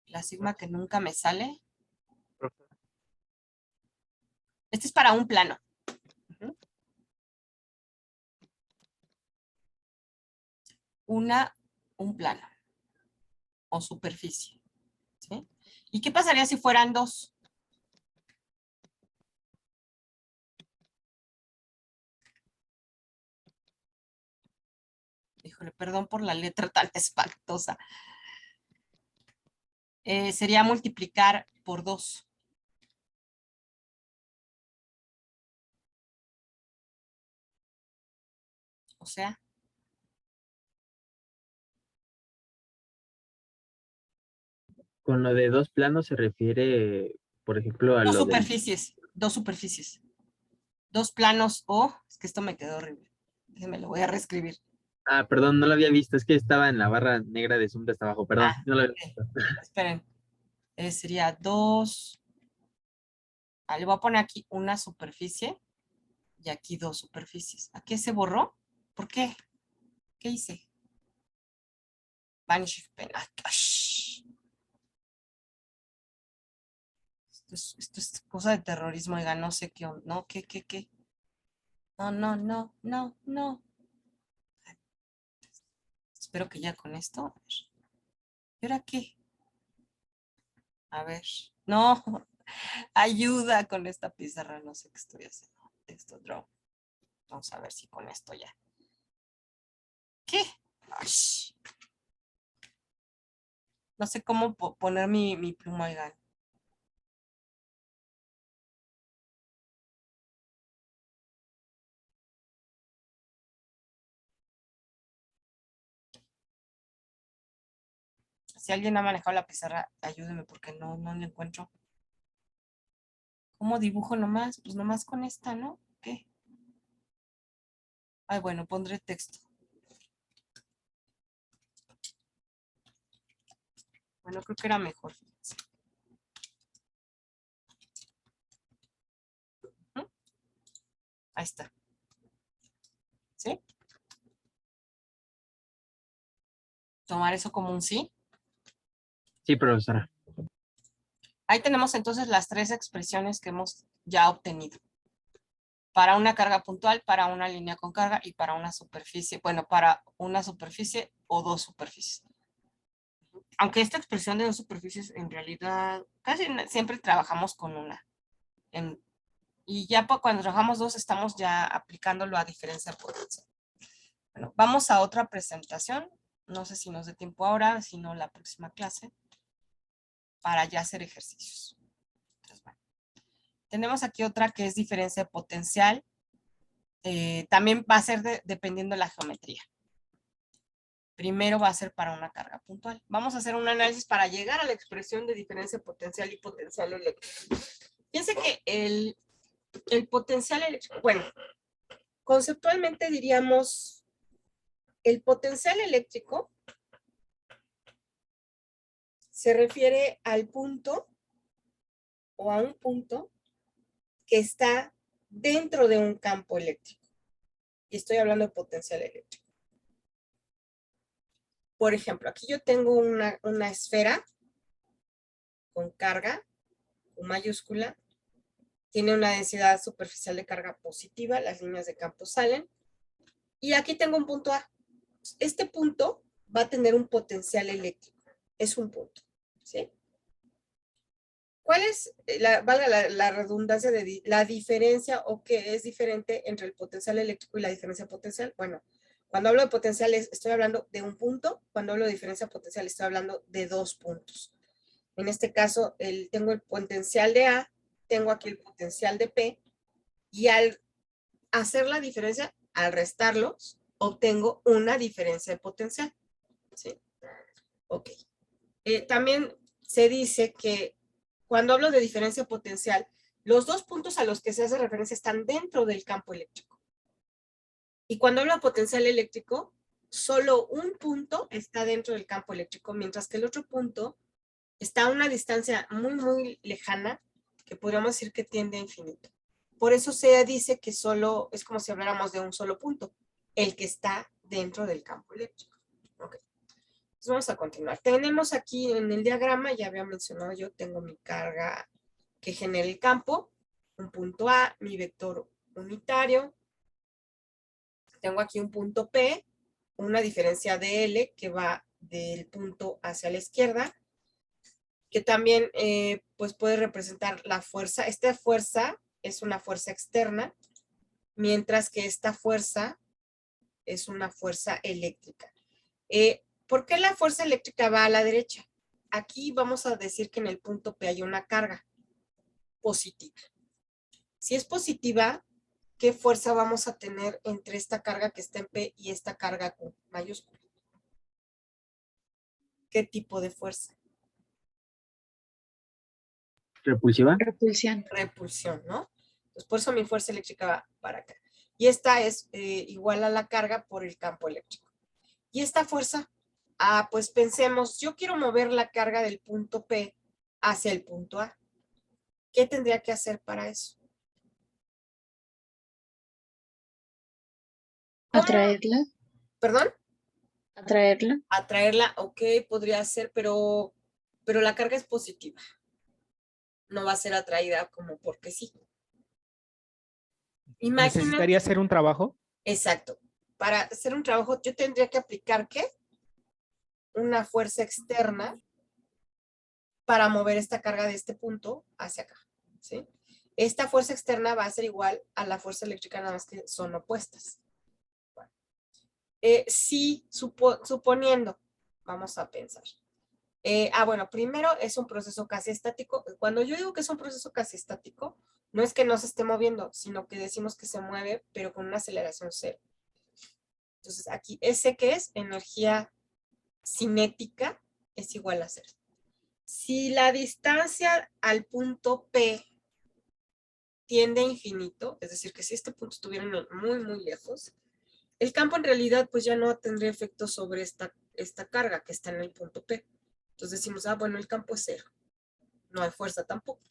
la sigma que nunca me sale. Este es para un plano. Ujú. Un plano o superficie. ¿Sí? ¿Y qué pasaría si fueran dos? Híjole, perdón por la letra tan espantosa. Sería multiplicar por 2. O sea, Con lo de dos planos se refiere, por ejemplo, a dos lo del... superficies. Dos superficies. Dos planos o... Es que esto me quedó horrible. Déjenme lo voy a reescribir. Ah, perdón, no lo había visto. Es que estaba en la barra negra de Zoom de hasta abajo. Perdón, Ah, no lo había ok. visto. Esperen. Sería 2. Le voy a poner aquí una superficie y aquí dos superficies. ¿A qué se borró? ¿Por qué? ¿Qué hice? Vanish pen. Esto es cosa de terrorismo, oiga, no sé qué, no, qué. No. Espero que ya con esto. ¿Y ahora qué? A ver. No, ayuda con esta pizarra, no sé qué estoy haciendo. Texto draw. Vamos a ver si con esto ya. ¿Qué? Ay, no sé cómo poner mi pluma, oigan. Si alguien ha manejado la pizarra, ayúdeme porque no la encuentro. ¿Cómo dibujo nomás? Pues nomás con esta, ¿no? ¿Qué? Ay, bueno, pondré texto. Bueno, creo que era mejor. Fíjense. Ahí está. ¿Sí? Tomar eso como un sí. Sí, profesora. Ahí tenemos entonces las tres expresiones que hemos ya obtenido. Para una carga puntual, para una línea con carga y para una superficie. Bueno, para una superficie o dos superficies. Aunque esta expresión de dos superficies en realidad casi siempre trabajamos con una. Y ya cuando trabajamos dos estamos ya aplicándolo a diferencia potencial. Bueno, vamos a otra presentación. No sé si nos dé tiempo ahora, si no la próxima clase, para ya hacer ejercicios. Entonces, bueno. Tenemos aquí otra que es diferencia de potencial. También va a ser dependiendo de la geometría. Primero va a ser para una carga puntual. Vamos a hacer un análisis para llegar a la expresión de diferencia potencial y potencial eléctrico. Fíjense que el potencial eléctrico, bueno, conceptualmente diríamos, el potencial eléctrico se refiere al punto o a un punto que está dentro de un campo eléctrico. Y estoy hablando de potencial eléctrico. Por ejemplo, aquí yo tengo una esfera con carga, con mayúscula. Tiene una densidad superficial de carga positiva. Las líneas de campo salen. Y aquí tengo un punto A. Este punto va a tener un potencial eléctrico. Es un punto. ¿Sí? ¿Cuál es, valga la redundancia, de la diferencia o qué es diferente entre el potencial eléctrico y la diferencia potencial? Bueno, cuando hablo de potencial estoy hablando de un punto, cuando hablo de diferencia potencial estoy hablando de dos puntos. En este caso, tengo el potencial de A, tengo aquí el potencial de P, y al hacer la diferencia, al restarlos, obtengo una diferencia de potencial. ¿Sí? Ok. También se dice que cuando hablo de diferencia potencial, los dos puntos a los que se hace referencia están dentro del campo eléctrico. Y cuando hablo de potencial eléctrico, solo un punto está dentro del campo eléctrico, mientras que el otro punto está a una distancia muy, muy lejana, que podríamos decir que tiende a infinito. Por eso se dice que solo, es como si habláramos de un solo punto, el que está dentro del campo eléctrico. Ok. Entonces vamos a continuar. Tenemos aquí en el diagrama, ya había mencionado yo, tengo mi carga que genera el campo, un punto A, mi vector unitario. Tengo aquí un punto P, una diferencia de L que va del punto hacia la izquierda, que también pues puede representar la fuerza. Esta fuerza es una fuerza externa, mientras que esta fuerza es una fuerza eléctrica. ¿Por qué la fuerza eléctrica va a la derecha? Aquí vamos a decir que en el punto P hay una carga positiva. Si es positiva, ¿qué fuerza vamos a tener entre esta carga que está en P y esta carga con mayúscula? ¿Qué tipo de fuerza? ¿Repulsiva? Repulsión. Repulsión, ¿no? Entonces, por eso mi fuerza eléctrica va para acá. Y esta es igual a la carga por el campo eléctrico. ¿Y esta fuerza? Pues pensemos, yo quiero mover la carga del punto P hacia el punto A. ¿Qué tendría que hacer para eso? Atraerla. ¿Perdón? Atraerla. Atraerla, ok, podría ser, pero la carga es positiva. No va a ser atraída como porque sí. Imagina. ¿Necesitaría hacer un trabajo? Exacto. Para hacer un trabajo, yo tendría que aplicar, ¿qué? Una fuerza externa para mover esta carga de este punto hacia acá, ¿sí? Esta fuerza externa va a ser igual a la fuerza eléctrica, nada más que son opuestas. Bueno. Sí, suponiendo, vamos a pensar. Bueno, primero es un proceso casi estático. Cuando yo digo que es un proceso casi estático, no es que no se esté moviendo, sino que decimos que se mueve, pero con una aceleración cero. Entonces aquí, ¿ese qué es? Energía cinética es igual a cero. Si la distancia al punto P tiende a infinito, es decir, que si este punto estuviera muy, muy lejos, el campo en realidad pues ya no tendría efecto sobre esta carga que está en el punto P. Entonces decimos, bueno, el campo es cero. No hay fuerza tampoco.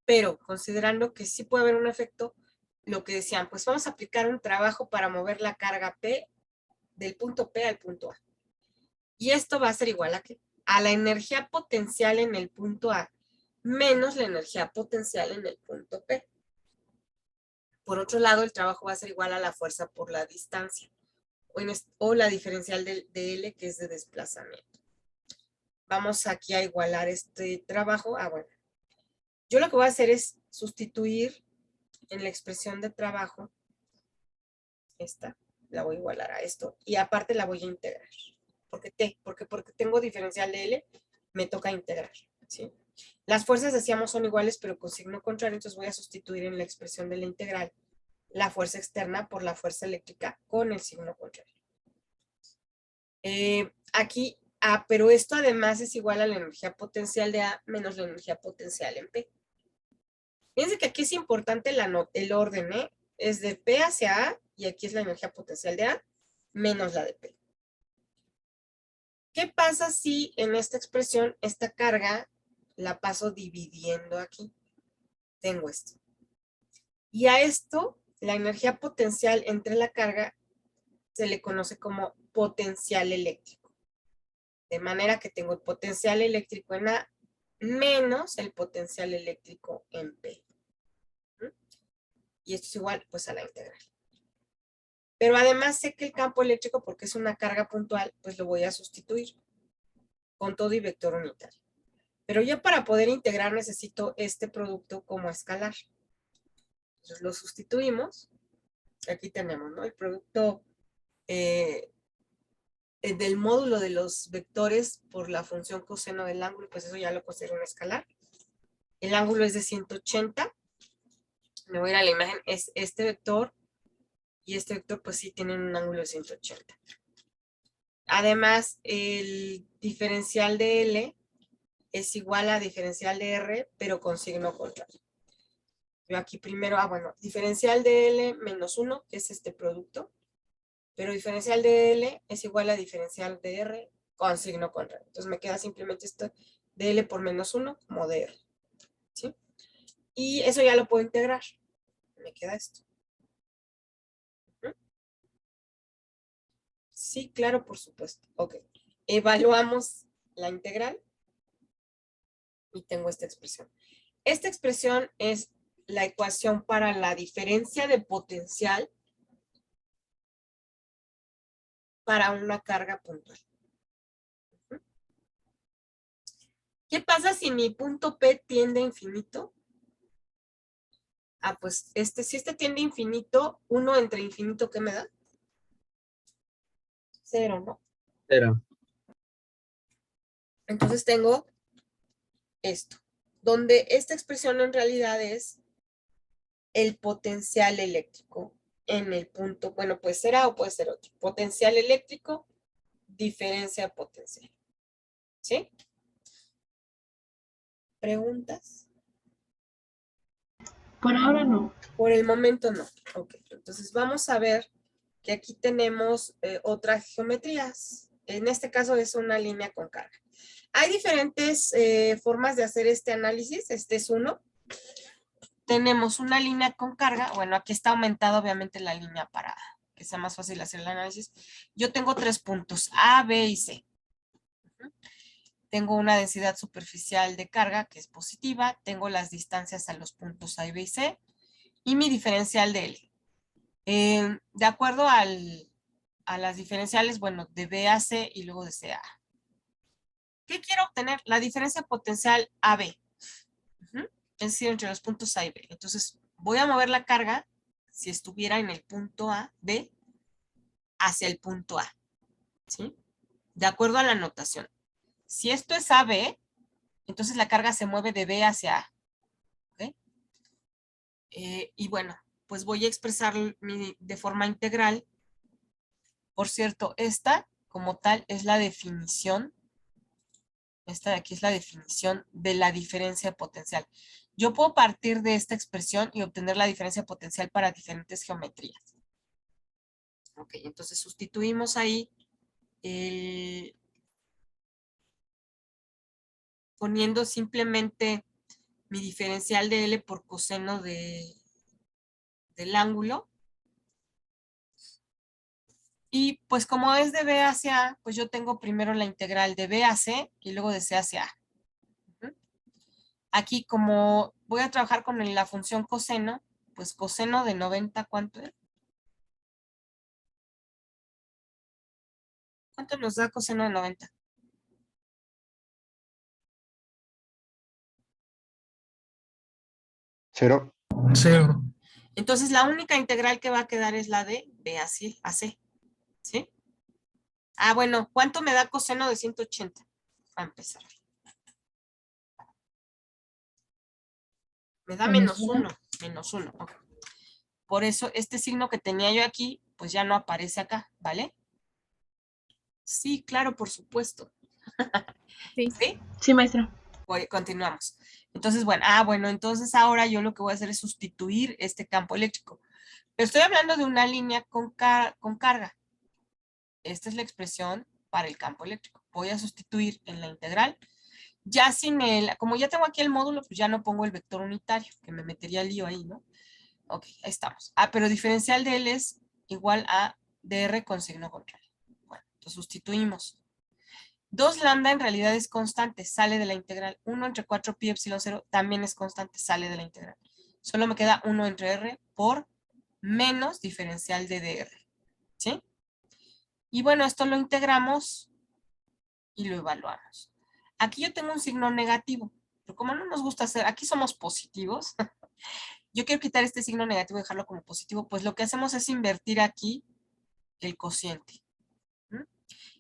Pero considerando que sí puede haber un efecto, lo que decían, pues vamos a aplicar un trabajo para mover la carga P del punto P al punto A. Y esto va a ser igual a ¿qué? a la energía potencial en el punto A menos la energía potencial en el punto P. Por otro lado, el trabajo va a ser igual a la fuerza por la distancia o la diferencial de L, que es de desplazamiento. Vamos aquí a igualar este trabajo. Bueno, yo lo que voy a hacer es sustituir en la expresión de trabajo, esta, la voy a igualar a esto, y aparte la voy a integrar. Porque tengo diferencial de L, me toca integrar, ¿sí? Las fuerzas, decíamos, son iguales, pero con signo contrario, entonces voy a sustituir en la expresión de la integral la fuerza externa por la fuerza eléctrica con el signo contrario. Aquí, pero esto además es igual a la energía potencial de A menos la energía potencial en P. Fíjense que aquí es importante el orden, ¿eh? Es de P hacia A, y aquí es la energía potencial de A menos la de P. ¿Qué pasa si en esta expresión, esta carga, la paso dividiendo aquí? Tengo esto. Y a esto, la energía potencial entre la carga se le conoce como potencial eléctrico. De manera que tengo el potencial eléctrico en A menos el potencial eléctrico en P. Y esto es igual pues a la integral. Pero además sé que el campo eléctrico, porque es una carga puntual, pues lo voy a sustituir con todo y vector unitario. Pero yo para poder integrar necesito este producto como escalar. Entonces lo sustituimos. Aquí tenemos, ¿no? El producto del módulo de los vectores por la función coseno del ángulo, pues eso ya lo considero un escalar. El ángulo es de 180. Me voy a ir a la imagen, es este vector y este vector pues sí tienen un ángulo de 180. Además, el diferencial de L es igual a diferencial de R, pero con signo contrario. Yo aquí primero, bueno, diferencial de L menos 1, que es este producto, pero diferencial de L es igual a diferencial de R con signo contrario. Entonces me queda simplemente esto de L por menos 1 como de R. ¿Sí? Y eso ya lo puedo integrar. Me queda esto. Sí, claro, por supuesto. Ok. Evaluamos la integral y tengo esta expresión. Esta expresión es la ecuación para la diferencia de potencial para una carga puntual. ¿Qué pasa si mi punto P tiende a infinito? Pues si este tiende a infinito, 1 entre infinito, ¿qué me da? 0, ¿no? 0. Entonces tengo esto, donde esta expresión en realidad es el potencial eléctrico en el punto, bueno, puede ser A o puede ser otro. Potencial eléctrico, diferencia potencial. ¿Sí? ¿Preguntas? Por ahora no. Por el momento no. Ok, entonces vamos a ver que aquí tenemos otras geometrías. En este caso es una línea con carga. Hay diferentes formas de hacer este análisis. Este es uno. Tenemos una línea con carga. Bueno, aquí está aumentada obviamente la línea para que sea más fácil hacer el análisis. Yo tengo 3 puntos, A, B y C. Tengo una densidad superficial de carga que es positiva. Tengo las distancias a los puntos A, B y C. Y mi diferencial de L. De acuerdo a las diferenciales, bueno, de B a C y luego de C a A. ¿Qué quiero obtener? La diferencia potencial AB. Es decir, entre los puntos A y B. Entonces, voy a mover la carga, si estuviera en el punto A, B, hacia el punto A. ¿Sí? De acuerdo a la notación. Si esto es AB, entonces la carga se mueve de B hacia A. ¿Okay? Y bueno, pues voy a expresar de forma integral. Por cierto, esta, como tal, es la definición. Esta de aquí es la definición de la diferencia potencial. Yo puedo partir de esta expresión y obtener la diferencia potencial para diferentes geometrías. Ok, entonces sustituimos ahí poniendo simplemente mi diferencial de L por coseno del ángulo. Y pues como es de B hacia A, pues yo tengo primero la integral de B a C y luego de C hacia A. Aquí como voy a trabajar con la función coseno, pues coseno de 90, ¿cuánto es? ¿Cuánto nos da coseno de 90? Cero. 0. Entonces la única integral que va a quedar es la de B a C, ¿sí? Ah, bueno, ¿cuánto me da coseno de 180? A empezar. Me da Menos menos 1. Ok. Por eso este signo que tenía yo aquí, pues ya no aparece acá, ¿vale? Sí, claro, por supuesto. Sí. ¿Sí? Sí, maestra. Continuamos. Entonces, bueno, entonces ahora yo lo que voy a hacer es sustituir este campo eléctrico. Pero estoy hablando de una línea con carga. Esta es la expresión para el campo eléctrico. Voy a sustituir en la integral. Ya sin como ya tengo aquí el módulo, pues ya no pongo el vector unitario, que me metería lío ahí, ¿no? Ok, ahí estamos. Ah, pero diferencial de L es igual a dr con signo contrario. Bueno, entonces sustituimos. 2 lambda en realidad es constante, sale de la integral. 1 entre 4 pi epsilon 0 también es constante, sale de la integral. Solo me queda 1 entre r por menos diferencial de dr. ¿Sí? Y bueno, esto lo integramos y lo evaluamos. Aquí yo tengo un signo negativo, pero como no nos gusta hacer, aquí somos positivos, yo quiero quitar este signo negativo y dejarlo como positivo, pues lo que hacemos es invertir aquí el cociente.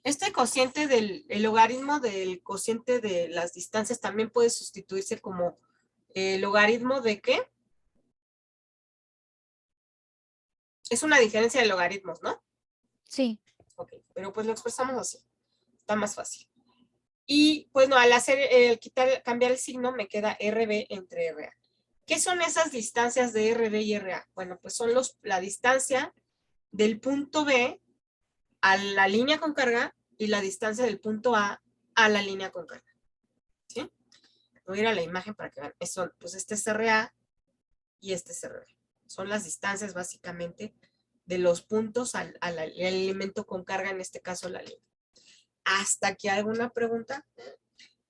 Este cociente el logaritmo del cociente de las distancias también puede sustituirse como el logaritmo de ¿qué? Es una diferencia de logaritmos, ¿no? Sí. Ok, pero pues lo expresamos así. Está más fácil. Y pues no, al hacer, cambiar el signo me queda RB entre RA. ¿Qué son esas distancias de RB y RA? Bueno, pues son la distancia del punto B a la línea con carga y la distancia del punto A la línea con carga. ¿Sí? Voy a ir a la imagen para que vean. Pues este es RA y este es RB. Son las distancias básicamente de los puntos al elemento con carga, en este caso la línea. ¿Hasta aquí alguna pregunta?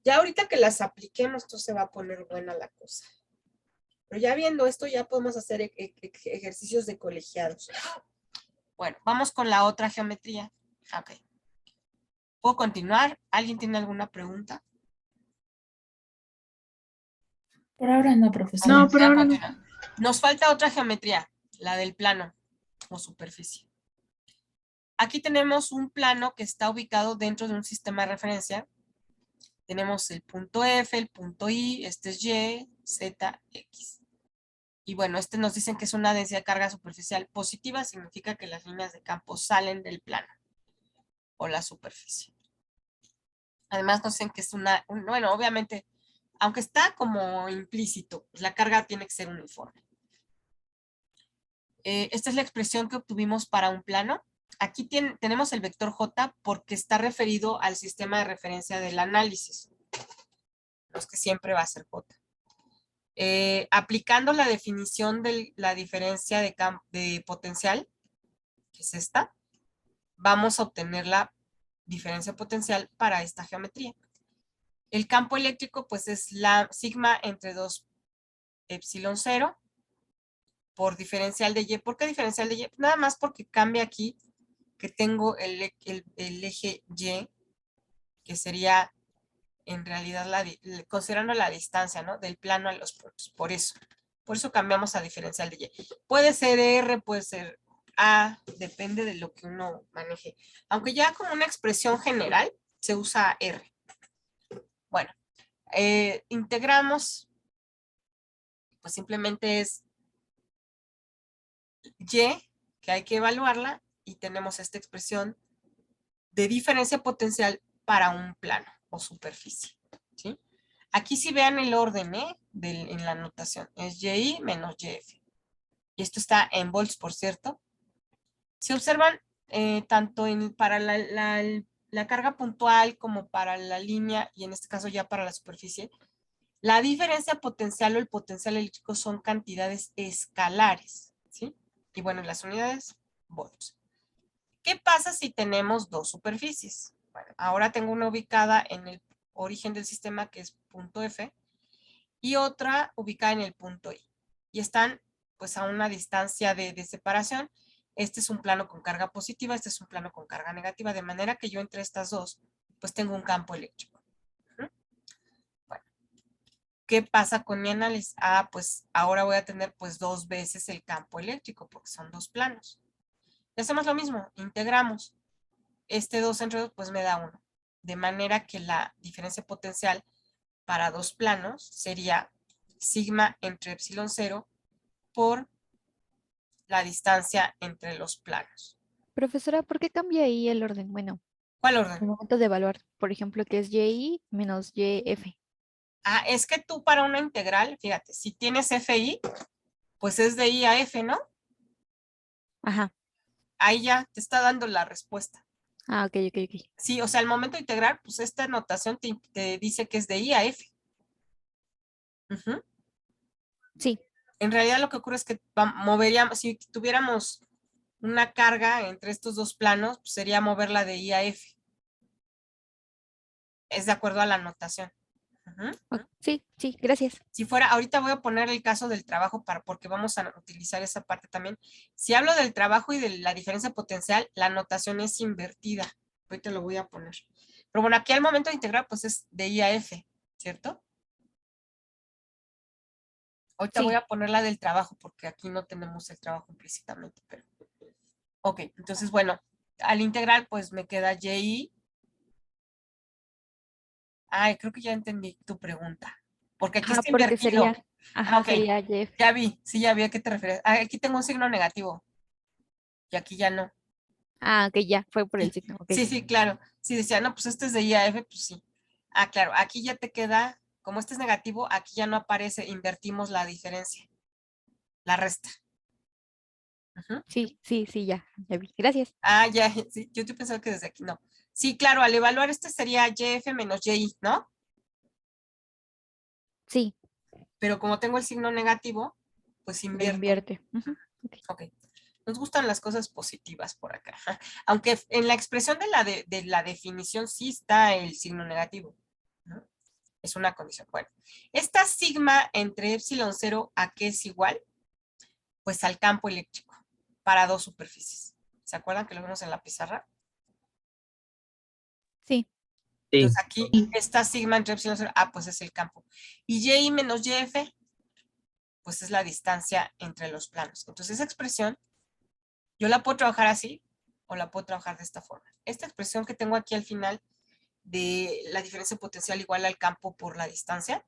Ya ahorita que las apliquemos, esto se va a poner buena la cosa. Pero ya viendo esto, ya podemos hacer ejercicios de colegiados. Bueno, vamos con la otra geometría. Ok. ¿Puedo continuar? ¿Alguien tiene alguna pregunta? Por ahora no, Ok, profesora. no, por ahora no. Nos falta otra geometría, la del plano o superficie. Aquí tenemos un plano que está ubicado dentro de un sistema de referencia. Tenemos el punto F, el punto I, este es Y, Z, X. Y bueno, nos dicen que es una densidad de carga superficial positiva, significa que las líneas de campo salen del plano o la superficie. Además nos dicen que es bueno, obviamente, aunque está como implícito, pues la carga tiene que ser uniforme. Esta es la expresión que obtuvimos para un plano. Aquí tenemos el vector J porque está referido al sistema de referencia del análisis. No es que siempre va a ser J. Aplicando la definición de la diferencia de potencial, que es esta, vamos a obtener la diferencia potencial para esta geometría. El campo eléctrico, pues es la sigma entre 2 epsilon 0 por diferencial de Y. ¿Por qué diferencial de Y? Nada más porque cambia aquí que tengo el eje Y, que sería en realidad considerando la distancia, ¿no? Del plano a los puntos. Por eso cambiamos a diferencial de Y. Puede ser R, puede ser A, depende de lo que uno maneje. Aunque ya como una expresión general se usa R. Bueno, integramos, pues simplemente es Y, que hay que evaluarla, y tenemos esta expresión de diferencia potencial para un plano o superficie. ¿Sí? Aquí sí vean el orden en la notación. Es YI menos YF. Y esto está en volts, por cierto. Si observan, tanto para la carga puntual como para la línea, y en este caso ya para la superficie, la diferencia potencial o el potencial eléctrico son cantidades escalares. ¿Sí? Y bueno, las unidades, volts. ¿Qué pasa si tenemos dos superficies? Bueno, ahora tengo una ubicada en el origen del sistema, que es punto F, y otra ubicada en el punto I. Y están pues a una distancia de separación. Este es un plano con carga positiva, este es un plano con carga negativa, de manera que yo entre estas dos pues tengo un campo eléctrico. Bueno, ¿qué pasa con mi análisis? Pues ahora voy a tener pues 2 veces el campo eléctrico porque son dos planos. Y hacemos lo mismo, integramos. Este 2 entre 2 pues me da 1. De manera que la diferencia potencial para dos planos sería sigma entre epsilon 0 por la distancia entre los planos. Profesora, ¿por qué cambia ahí el orden? Bueno, ¿Cuál al orden? momento de evaluar, por ejemplo, que es YI menos YF. Es que tú para una integral, fíjate, si tienes FI, pues es de I a F, ¿no? Ajá. Ahí ya te está dando la respuesta. Ah, ok, ok, ok. Sí, o sea, al momento de integrar, pues esta notación te dice que es de I a F. Ujú. Sí, En realidad lo que ocurre es que moveríamos, si tuviéramos una carga entre estos dos planos, pues sería moverla de I a F. Es de acuerdo a la notación. Ujú. sí, sí, gracias. Si fuera, ahorita voy a poner el caso del trabajo porque vamos a utilizar esa parte también. Si hablo del trabajo y de la diferencia potencial, la notación es invertida. Ahorita lo voy a poner. Pero bueno, aquí al momento de integrar, pues es de I a F, ¿cierto? Ahorita voy Sí, a poner la del trabajo porque aquí no tenemos el trabajo implícitamente. Pero... Ok, entonces bueno, al integrar, pues me queda YI. Creo que ya entendí tu pregunta. Porque aquí ajá, está porque invertido. sería, ajá, Ok, sería YF. ya vi, sí, ya vi a qué te refieres. Aquí tengo un signo negativo y aquí ya no. Ah, ok, ya, fue por el Sí, signo, ok. sí, sí, claro. Si decía, no, pues este es de IAF, pues sí. Claro, aquí ya te queda, como este es negativo, aquí ya no aparece, invertimos la diferencia, la resta. Ujú. Sí, sí, sí, ya vi. Gracias. Ya, sí, yo te pensaba que desde aquí no. Sí, claro, al evaluar este sería YF menos YI, ¿no? Sí, Pero como tengo el signo negativo, pues lo invierto. invierte. Ujú, ok. Ok. Nos gustan las cosas positivas por acá. Aunque en la expresión de la definición sí está el signo negativo, ¿no? Es una condición. Bueno, esta sigma entre epsilon 0 a qué es igual, pues al campo eléctrico para dos superficies. ¿Se acuerdan que lo vimos en la pizarra? Sí, Entonces Sí, aquí esta sigma entre epsilon 0, pues es el campo. Y y menos yf, pues es la distancia entre los planos. Entonces esa expresión, yo la puedo trabajar así o la puedo trabajar de esta forma. Esta expresión que tengo aquí al final de la diferencia potencial igual al campo por la distancia,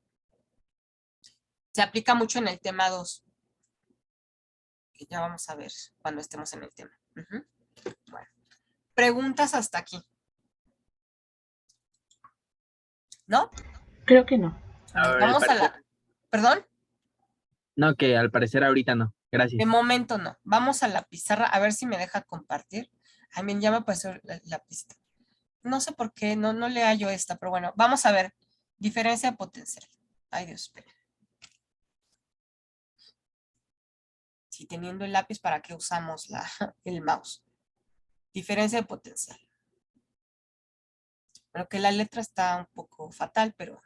se aplica mucho en el tema 2. Que ya vamos a ver cuando estemos en el tema. Bueno, preguntas hasta aquí. ¿No? Creo que no. al Vamos a parecer, la... ¿Perdón? no, que al parecer ahorita no. De Gracias. momento no. Vamos a la pizarra a ver si me deja compartir. Ay, bien, ya me apareció la pista. No sé por qué, no le hallo esta, pero bueno, vamos a ver. Diferencia potencial. Ay, Dios, espera. Si teniendo el lápiz, ¿para qué usamos el mouse? Diferencia de potencial. Bueno, que la letra está un poco fatal, pero...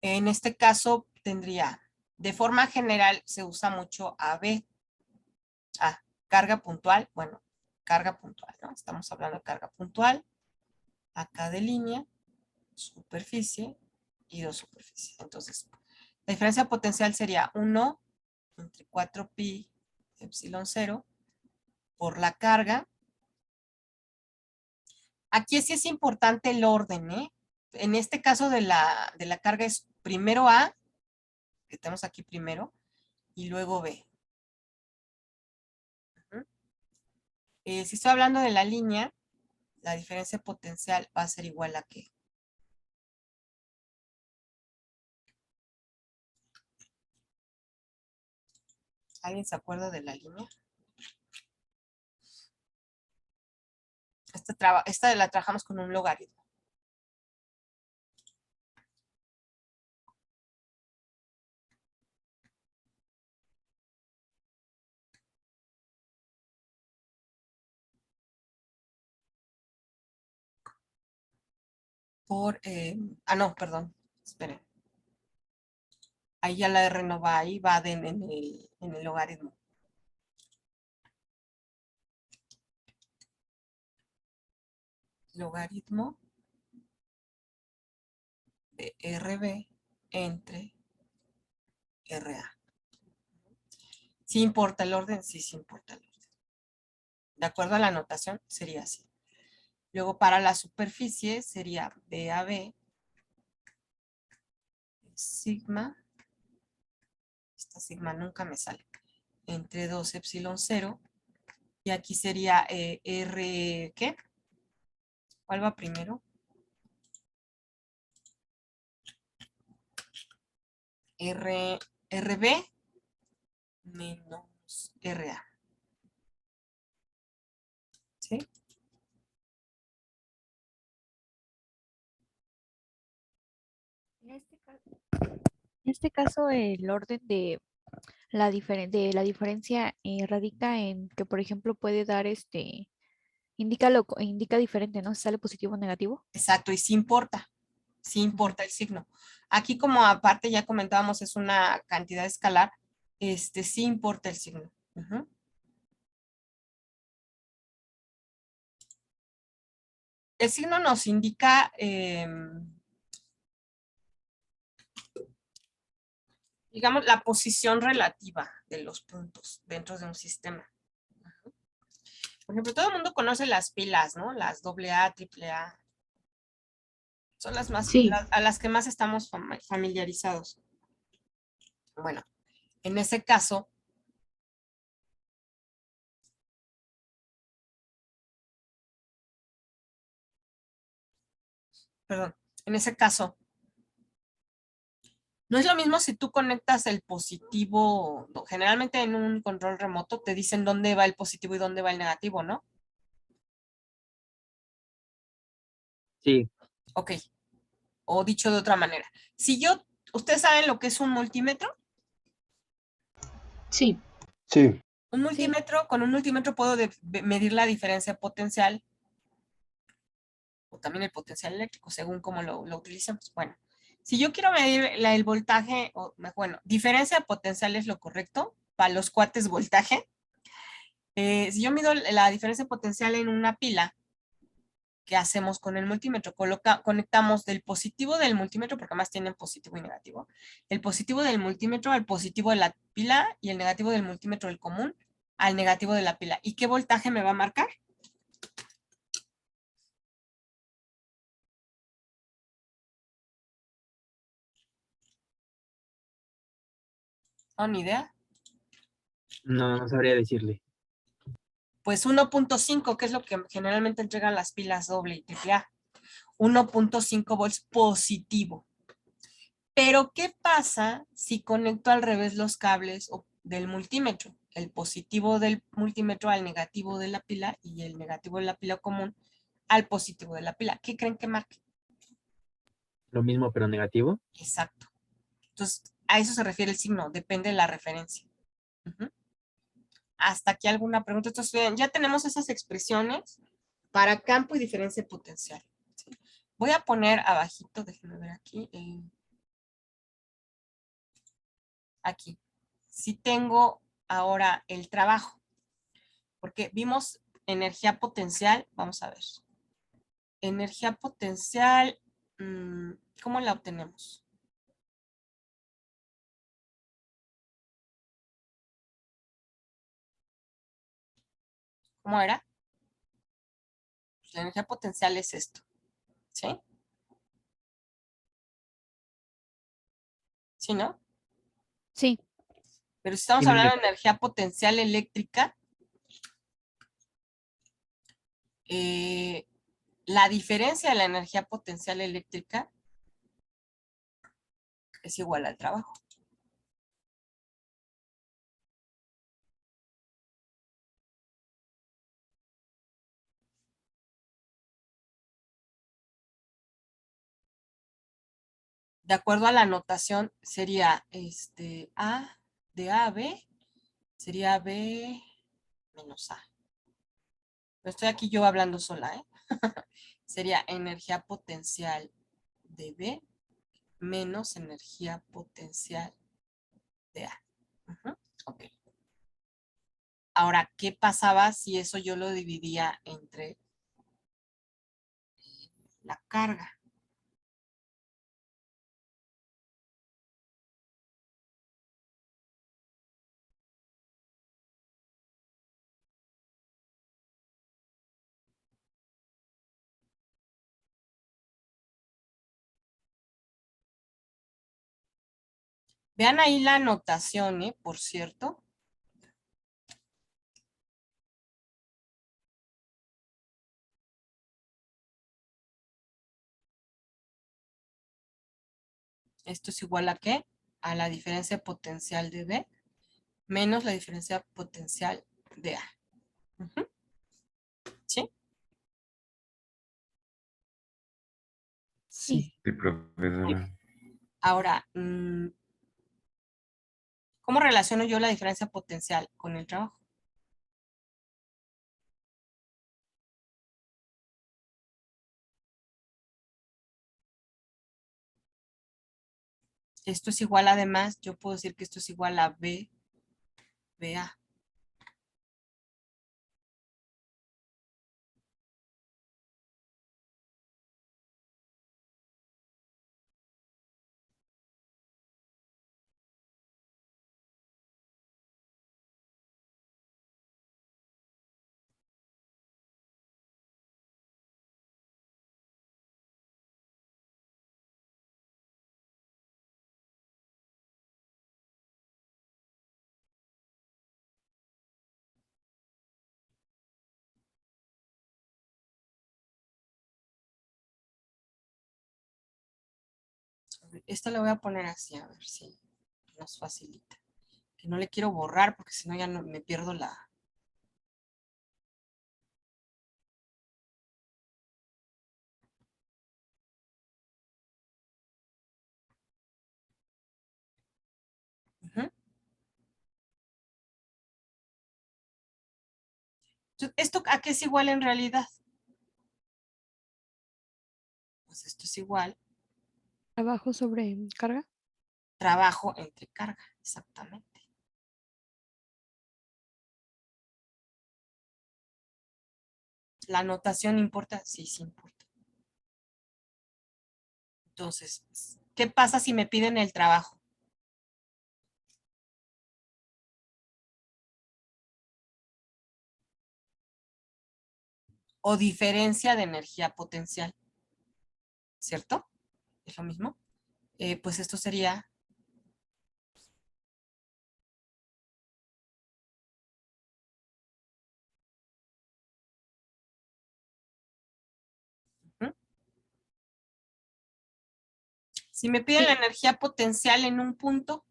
En este caso tendría, de forma general se usa mucho AB. Carga puntual, bueno, carga puntual, ¿no? Estamos hablando de carga puntual, acá de línea, superficie y dos superficies. Entonces, la diferencia potencial sería 1 entre 4pi epsilon 0 por la carga. Aquí sí es importante el orden, ¿eh? En este caso de la carga es primero A, que tenemos aquí primero, y luego B. Si estoy hablando de la línea, la diferencia potencial va a ser igual a qué. ¿Alguien se acuerda de la línea? Esta la trabajamos con un logaritmo. no, perdón, esperen. Ahí ya la R no va ahí, va en el logaritmo. Logaritmo de RB entre RA. ¿Sí importa el orden? Sí, sí importa el orden. De acuerdo a la notación, sería así. Luego, para la superficie, sería BAB sigma. Esta sigma nunca me sale. Entre 2 epsilon 0. Y aquí sería R, ¿qué? ¿Cuál va primero? RB menos RA. ¿Sí? En este caso, el orden de de la diferencia radica en que, por ejemplo, puede dar indica diferente, ¿no? Si sale positivo o negativo. Exacto, y sí importa el signo. Aquí, como aparte ya comentábamos, es una cantidad escalar, sí importa el signo. Ujú. El signo nos indica digamos, la posición relativa de los puntos dentro de un sistema. Por ejemplo, todo el mundo conoce las pilas, ¿no? Las AA, AAA. Son las más, Sí. a las que más estamos familiarizados. Bueno, en ese caso, perdón, en ese caso, no es lo mismo si tú conectas el positivo, generalmente en un control remoto te dicen dónde va el positivo y dónde va el negativo, ¿no? Sí, Ok, o dicho de otra manera. ¿Ustedes saben lo que es un multímetro? Sí. Sí. Con un multímetro puedo medir la diferencia potencial o también el potencial eléctrico, según cómo lo utilicemos. Bueno, si yo quiero medir el voltaje, bueno, diferencia de potencial es lo correcto, para los cuates voltaje. Si yo mido la diferencia potencial en una pila, ¿qué hacemos con el multímetro? Conectamos del positivo del multímetro, porque además tienen positivo y negativo, el positivo del multímetro al positivo de la pila y el negativo del multímetro del común al negativo de la pila. ¿Y qué voltaje me va a marcar? No, ni idea. no sabría decirle. Pues 1.5, que es lo que generalmente entregan las pilas doble y triple A. 1.5 volts positivo. Pero, ¿qué pasa si conecto al revés los cables del multímetro? El positivo del multímetro al negativo de la pila y el negativo de la pila común al positivo de la pila. ¿Qué creen que marque? Lo mismo, pero negativo. Exacto. Entonces, a eso se refiere el signo, depende de la referencia. Ujú. Hasta aquí alguna pregunta. Entonces, bien, ya tenemos esas expresiones para campo y diferencia potencial. ¿Sí? Voy a poner abajito, déjenme ver aquí. Aquí. Si tengo ahora el trabajo, porque vimos energía potencial, vamos a ver. Energía potencial, ¿cómo la obtenemos? ¿Cómo era? La energía potencial es esto, ¿sí? ¿Sí, no? Sí, Pero si estamos Sí, hablando de energía potencial eléctrica, la diferencia de la energía potencial eléctrica es igual al trabajo. De acuerdo a la notación, sería A de A a B, sería B menos A. Pero estoy aquí yo hablando sola, ¿eh? Sería energía potencial de B menos energía potencial de A. Ujú, ok. Ahora, ¿qué pasaba si eso yo lo dividía entre la carga? Vean ahí la anotación, por cierto. Esto es igual a ¿qué? A la diferencia potencial de B menos la diferencia potencial de A. Ujú. ¿Sí? Sí. Sí, profesora. Ahora, ¿cómo relaciono yo la diferencia potencial con el trabajo? Esto es igual, además, yo puedo decir que esto es igual a B, BA. Esta la voy a poner así, a ver si nos facilita. Que no le quiero borrar porque si no ya no, me pierdo la... Ujú. Entonces, ¿esto a qué es igual en realidad? Pues esto es igual, Trabajo sobre carga. trabajo entre carga, exactamente. ¿La notación importa? Sí, sí importa. Entonces, ¿qué pasa si me piden el trabajo? O diferencia de energía potencial, ¿cierto? ¿Es lo mismo? Pues esto sería ¿Mm? Si me piden Sí. la energía potencial en un punto,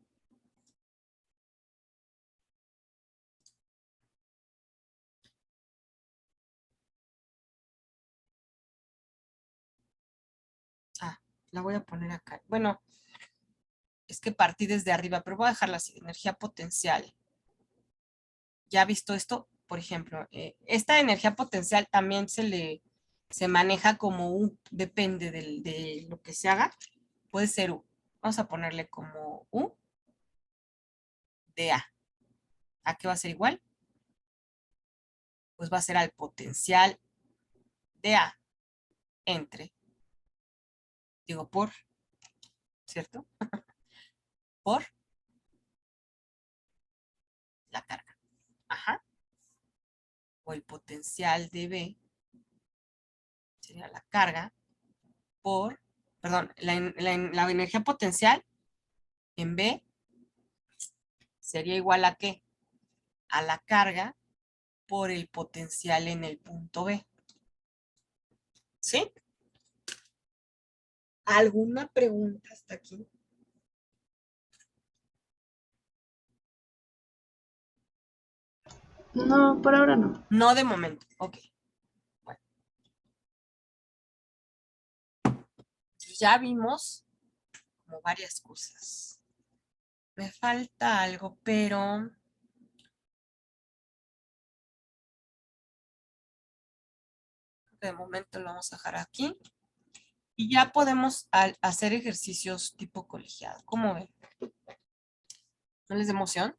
la voy a poner acá. Bueno, es que partí desde arriba, pero voy a dejarla así, energía potencial. Ya visto esto, por ejemplo, esta energía potencial también se maneja como U, depende de lo que se haga, puede ser U. Vamos a ponerle como U de A. ¿A qué va a ser igual? Pues va a ser al potencial de A entre, digo por, ¿cierto? Por la carga. Ajá. O el potencial de B sería la carga por, perdón, la energía potencial en B sería igual a ¿qué? A la carga por el potencial en el punto B. ¿Sí? ¿Alguna pregunta hasta aquí? No, por ahora no. No de momento. Ok. Bueno. Entonces ya vimos como varias cosas. Me falta algo, pero de momento lo vamos a dejar aquí. Y ya podemos hacer ejercicios tipo colegiado. ¿Cómo ven? ¿No les da emoción?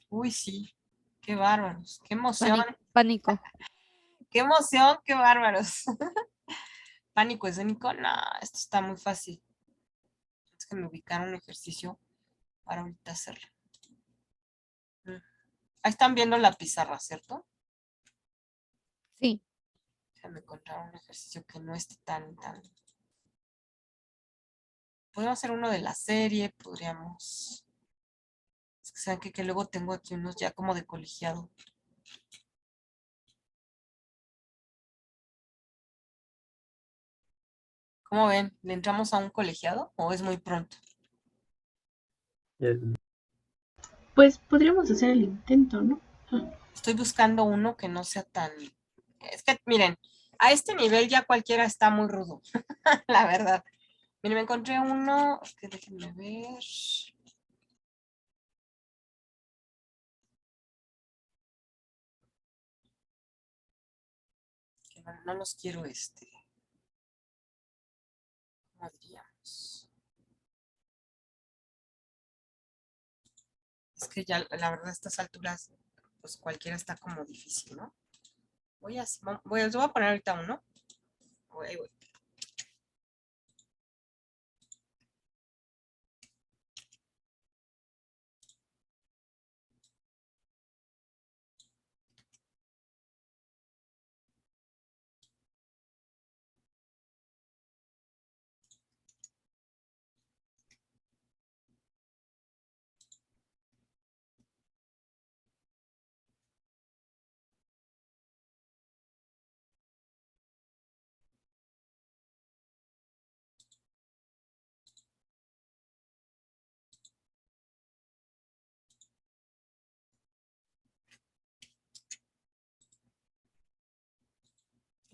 Uy, sí. Qué bárbaros. Qué emoción. Pánico. Qué emoción, qué bárbaros. Pánico escénico. No, esto está muy fácil. Es que me ubicaron un ejercicio para ahorita hacerlo. Ahí están viendo la pizarra, ¿cierto? Sí. Déjame encontrar un ejercicio que no esté tan. Podemos hacer uno de la serie, podríamos. Es que saben que luego tengo aquí unos ya como de colegiado. ¿Cómo ven? ¿Le entramos a un colegiado o es muy pronto? Pues podríamos hacer el intento, ¿no? Estoy buscando uno que no sea tan. Es que, miren, a este nivel ya cualquiera está muy rudo, la verdad. Miren, me encontré uno, que déjenme ver. Que no los quiero ¿cómo diríamos? Es que ya, la verdad, a estas alturas, pues cualquiera está como difícil, ¿no? Les voy a poner ahorita uno. Ahí voy.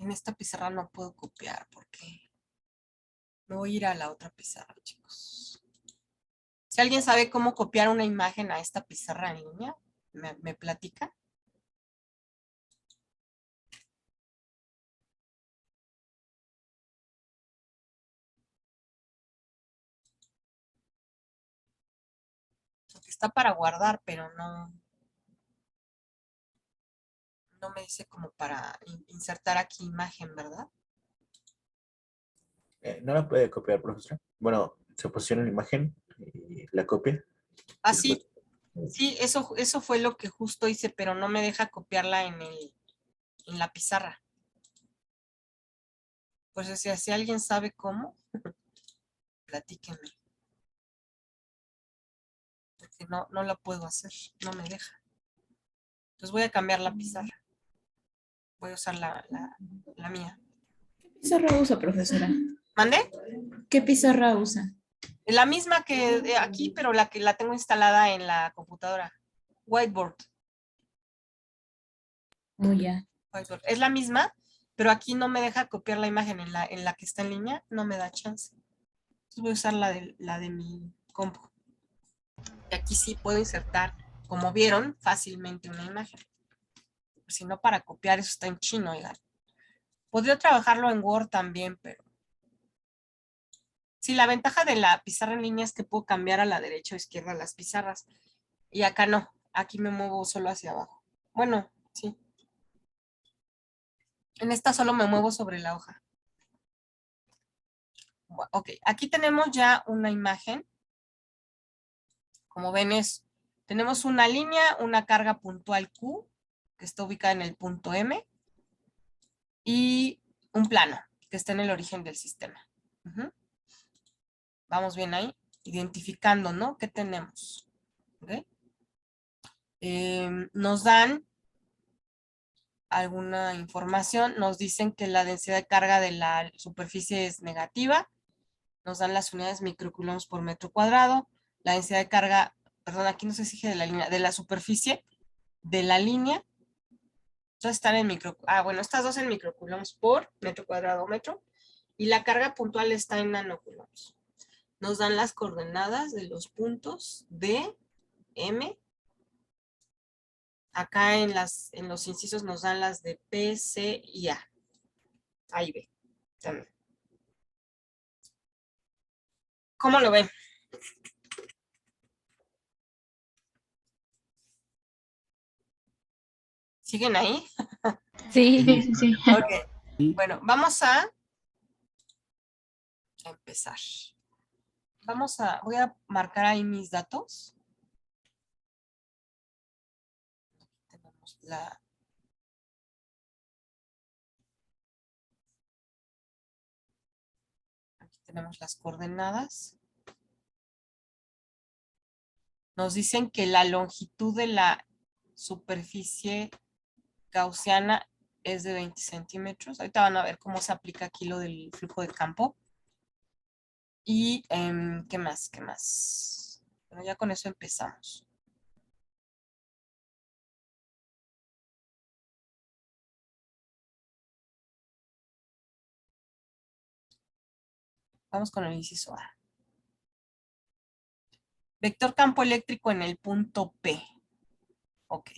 En esta pizarra no puedo copiar porque me voy a ir a la otra pizarra, chicos. Si alguien sabe cómo copiar una imagen a esta pizarra en línea, me platica. Porque está para guardar, pero no me dice como para insertar aquí imagen, ¿verdad? ¿No la puede copiar, profesora? Bueno, se posiciona la imagen y la copia. Así, sí, eso fue lo que justo hice, pero no me deja copiarla en la pizarra. Pues si alguien sabe cómo, platíquenme. Porque no la puedo hacer, no me deja. Entonces voy a cambiar la pizarra. Voy a usar la mía. ¿Qué pizarra usa, profesora? ¿Mande? ¿Qué pizarra usa? La misma que aquí, pero la que la tengo instalada en la computadora. Whiteboard. Oh, ya. Whiteboard. Es la misma, pero aquí no me deja copiar la imagen en la que está en línea, no me da chance. Entonces voy a usar la de mi compu. Y aquí sí puedo insertar, como vieron, fácilmente una imagen. Si no, para copiar eso está en chino, oigan. Podría trabajarlo en Word también, pero sí, la ventaja de la pizarra en línea es que puedo cambiar a la derecha o izquierda las pizarras. Y acá no, aquí me muevo solo hacia abajo. Bueno, sí. En esta solo me muevo sobre la hoja. Ok, aquí tenemos ya una imagen. Como ven, tenemos una línea, una carga puntual Q, que está ubicada en el punto M, y un plano, que está en el origen del sistema. Vamos bien ahí, identificando, ¿no? ¿Qué tenemos? ¿Okay? Nos dan alguna información, nos dicen que la densidad de carga de la superficie es negativa, nos dan las unidades microcoulombs por metro cuadrado, la densidad de carga, perdón, aquí no se exige de la línea, de la superficie de la línea, entonces están en bueno, estas dos en microcoulombs por metro cuadrado metro, y la carga puntual está en nanocoulombs. Nos dan las coordenadas de los puntos D, M. Acá en los incisos nos dan las de P, C y A. A y B. También. ¿Cómo lo ven? ¿Siguen ahí? Sí. Sí, sí, sí. Ok. Y Bueno, vamos a empezar. Voy a marcar ahí mis datos. Tenemos aquí tenemos las coordenadas. Nos dicen que la longitud de la superficie gaussiana es de 20 centímetros. Ahorita van a ver cómo se aplica aquí lo del flujo de campo. Y, ¿qué más? ¿Qué más? Bueno, ya con eso empezamos. Vamos con el inciso A. Vector campo eléctrico en el punto P. Ok.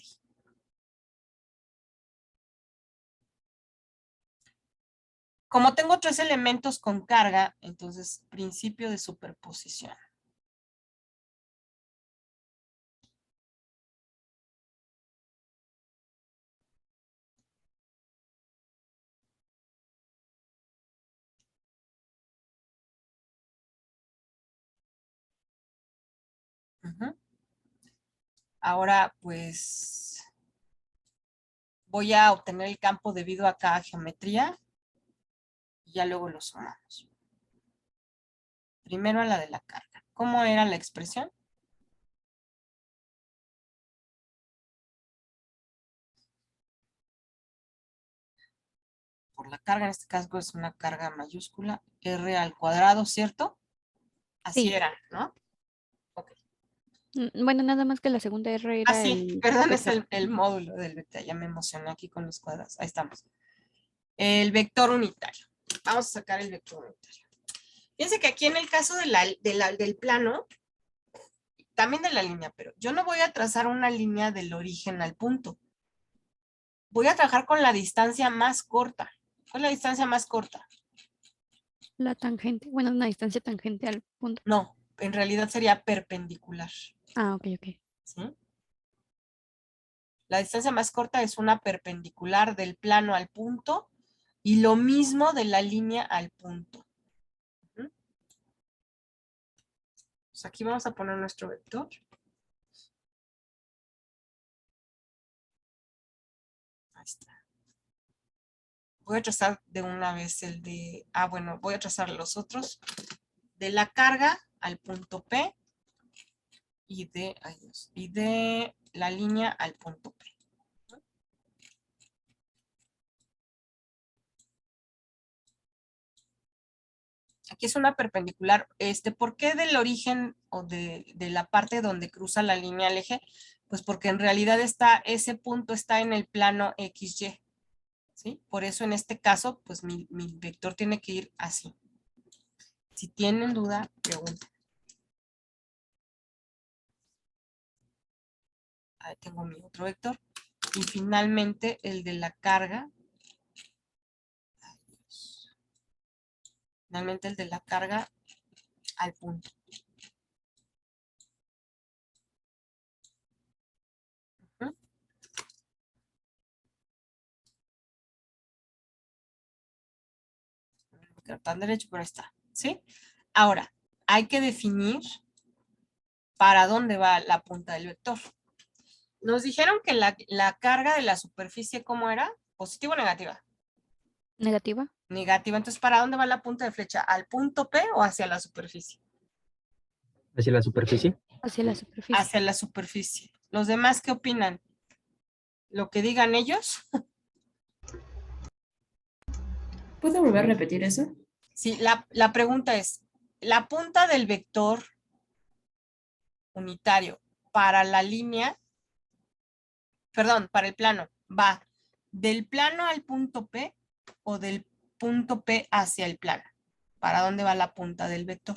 Como tengo 3 elementos con carga, entonces principio de superposición. Ujú. Ahora, pues, voy a obtener el campo debido a cada geometría y ya luego lo sumamos. Primero a la de la carga. ¿Cómo era la expresión? Por la carga, en este caso es una carga mayúscula, R al cuadrado, ¿cierto? Así Sí. era, ¿no? Ok. Bueno, nada más que la segunda R era Sí, el perdón, es vector. el módulo del vector. Ya me emocioné aquí con los cuadros. Ahí estamos. El vector unitario. Vamos a sacar el vector unitario. Fíjense que aquí en el caso del plano, también de la línea, pero yo no voy a trazar una línea del origen al punto. Voy a trabajar con la distancia más corta. ¿Cuál es la distancia más corta? La tangente, bueno, una distancia tangente al punto. No, en realidad sería perpendicular. Ah, ok, ok. ¿Sí? La distancia más corta es una perpendicular del plano al punto y lo mismo de la línea al punto. Pues aquí vamos a poner nuestro vector. Ahí está. Voy a trazar de una vez el de... bueno, voy a trazar los otros. De la carga al punto P y de la línea al punto P. Aquí es una perpendicular. ¿Por qué del origen o de la parte donde cruza la línea al eje? Pues porque en realidad ese punto está en el plano XY. ¿Sí? Por eso en este caso, pues mi vector tiene que ir así. Si tienen duda, pregunten. Ahí tengo mi otro vector. Y finalmente el de la carga. Finalmente el de la carga al punto. ¿Mm? Tan derecho, pero ahí está. ¿Sí? Ahora, hay que definir para dónde va la punta del vector. Nos dijeron que la carga de la superficie, ¿cómo era? ¿Positiva o negativa? Negativa. Negativa. Entonces, ¿para dónde va la punta de flecha? ¿Al punto P o hacia la superficie? hacia la superficie. Hacia la superficie. Hacia la superficie. ¿Los demás qué opinan? ¿Lo que digan ellos? ¿Puedo volver a repetir eso? Sí, la pregunta es, ¿la punta del vector unitario para la línea, perdón, para el plano, va del plano al punto P o del punto P hacia el plano? ¿Para dónde va la punta del vector?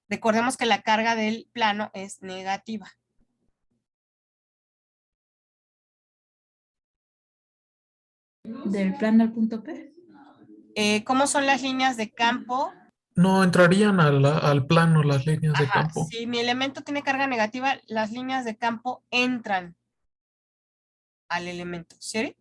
Recordemos que la carga del plano es negativa. ¿Del plano al punto P? ¿Cómo son las líneas de campo? No entrarían al plano las líneas de Ajá, campo. si mi elemento tiene carga negativa, las líneas de campo entran al elemento, ¿sí?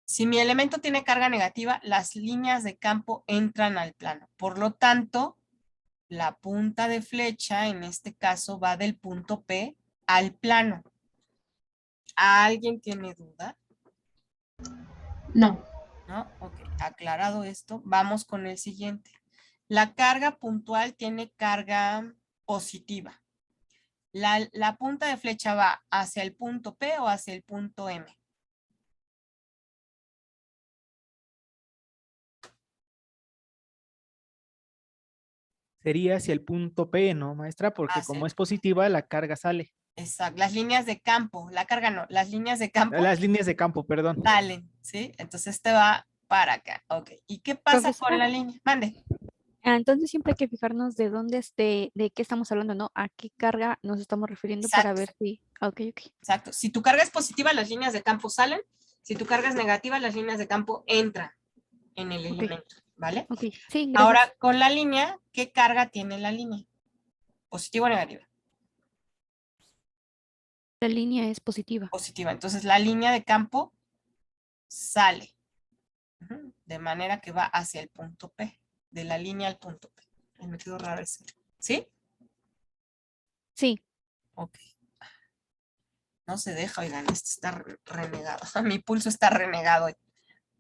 Si mi elemento tiene carga negativa, las líneas de campo entran al plano. Por lo tanto, la punta de flecha, en este caso, va del punto P al plano. ¿Alguien tiene duda? No. ¿No? Ok, aclarado esto, vamos con el siguiente. La carga puntual tiene carga positiva. La punta de flecha va hacia el punto P o hacia el punto M. Sería hacia el punto P, ¿no, maestra? Porque Hacia como el- es positiva, la carga sale. Exacto, las líneas de campo, la carga no, las líneas de campo Las líneas de campo, perdón. salen, ¿sí? Entonces este va para acá, ok. ¿Y qué pasa con Profesora. la línea? Mande. Entonces siempre hay que fijarnos de dónde de qué estamos hablando, ¿no? A qué carga nos estamos refiriendo para Exacto. ver si. Ok, ok. Exacto. Si tu carga es positiva, las líneas de campo salen. Si tu carga es negativa, las líneas de campo entran en el Ok. elemento, ¿vale? Ok, sí, gracias. Ahora, con la línea, ¿qué carga tiene la línea? ¿Positiva o negativa? La línea es positiva. Positiva. Entonces, la línea de campo sale. Ujú. De manera que va hacia el punto P. De la línea al punto P. Ay, me quedó raro ese. ¿Sí? Sí. Ok. No se deja, oigan, esto está renegado. Mi pulso está renegado hoy.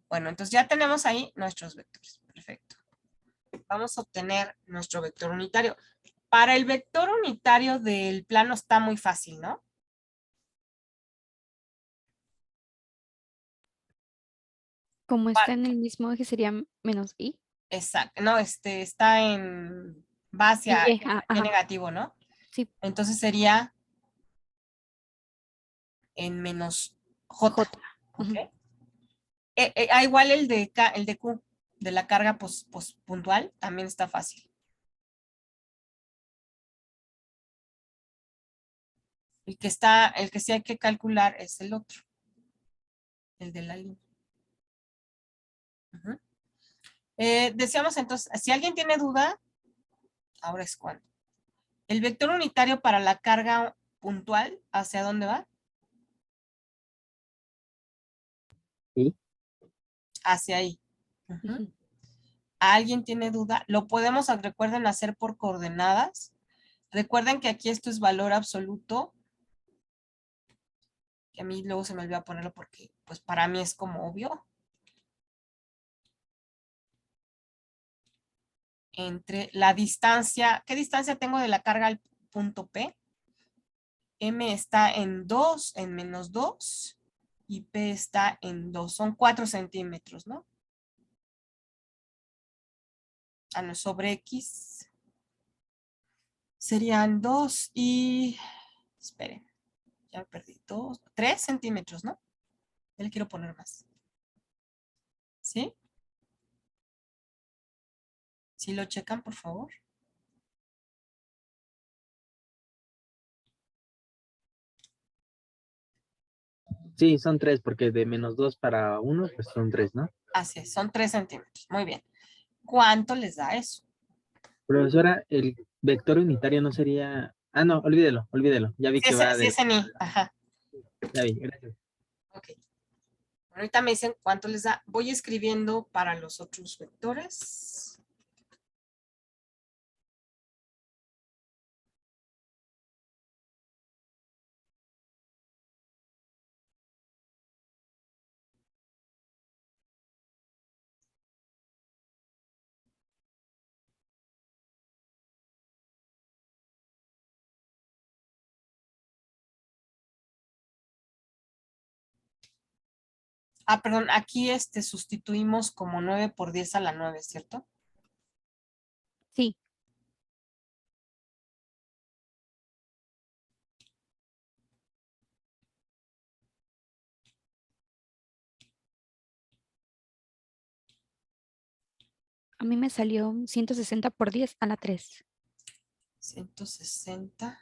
Bueno, entonces ya tenemos ahí nuestros vectores. Perfecto. Vamos a obtener nuestro vector unitario. Para el vector unitario del plano está muy fácil, ¿no? Como está en el mismo eje sería menos I. Exacto. No, está en va hacia Y, Y ajá. negativo, ¿no? Sí. Entonces sería en menos J. J. ¿Ok? Ujú. Igual el de Q, de la carga puntual, también está fácil. El que sí hay que calcular es el otro. El de la línea. Ujú. Decíamos entonces, si alguien tiene duda, ahora es cuando. El vector unitario para la carga puntual, ¿hacia dónde va? ¿Sí? Hacia ahí. Ujú. Ujú. ¿Alguien tiene duda? Lo podemos, recuerden, hacer por coordenadas. Recuerden que aquí esto es valor absoluto. Que a mí luego se me olvida ponerlo porque, pues para mí es como obvio. Entre la distancia, ¿qué distancia tengo de la carga al punto P? M está en 2, en menos 2, y P está en 2. Son 4 centímetros, ¿no? No, sobre X serían 2 y... Esperen, ya me perdí. 2, 3 centímetros, ¿no? Ya le quiero poner más. ¿Sí? ¿Sí lo checan, por favor? Sí, son 3, porque de -2 para 1, pues son 3, ¿no? Así es, son 3 centímetros. Muy bien. ¿Cuánto les da eso? Profesora, el vector unitario no sería... Ah, no, olvídelo, olvídelo. Ya vi Sí, que va sí del... es en I. Ajá. Ya vi, gracias. Ok. Ahorita me dicen cuánto les da. Voy escribiendo para los otros vectores. Perdón, aquí sustituimos como 9 por 10 a la 9, ¿cierto? Sí. A mí me salió 160 por 10 a la 3. 160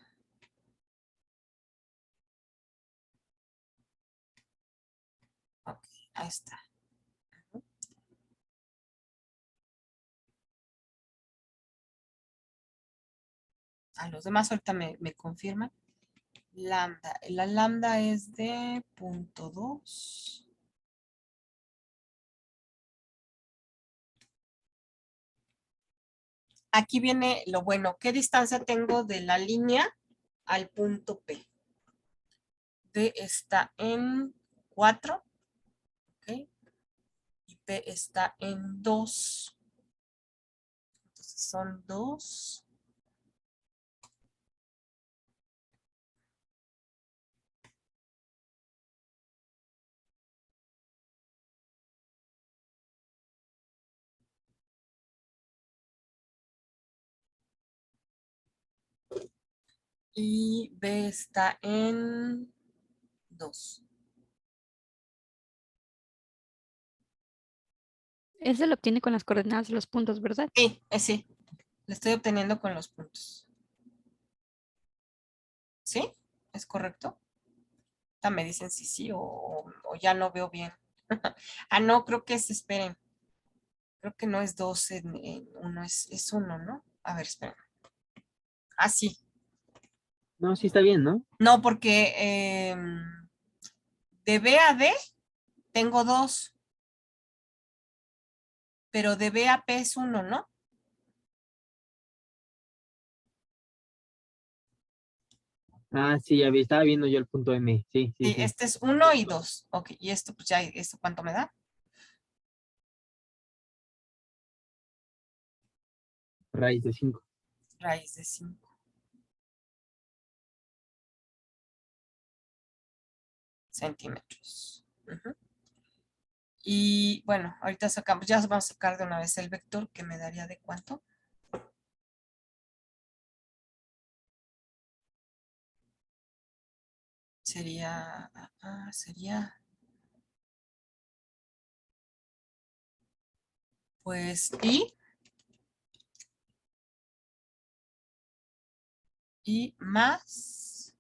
Ahí está. A los demás ahorita me confirman. Lambda. La lambda es de 0.2. Aquí viene lo bueno. ¿Qué distancia tengo de la línea al punto P? D está en 4. ¿Ok? Y P está en 2. Entonces son 2. Y B está en 2. Ese lo obtiene con las coordenadas de los puntos, ¿verdad? Sí, sí. Lo estoy obteniendo con los puntos. ¿Sí? ¿Es correcto? Me dicen si sí o ya no veo bien. Ah, no, creo que es, esperen. Creo que no es 2 en 1, es 1, ¿no? A ver, esperen. Ah, sí. No, sí está bien, ¿no? No, porque de B a D tengo 2, pero de B a P es 1, ¿no? Ah, sí, ya vi, estaba viendo yo el punto M. Sí, sí, Sí, sí. este es 1 y 2. Ok, y esto, pues ya, ¿esto cuánto me da? Raíz de 5. Raíz de 5 centímetros. Ujú. Y bueno, ahorita sacamos, ya vamos a sacar de una vez el vector que me daría de cuánto. Sería, pues y más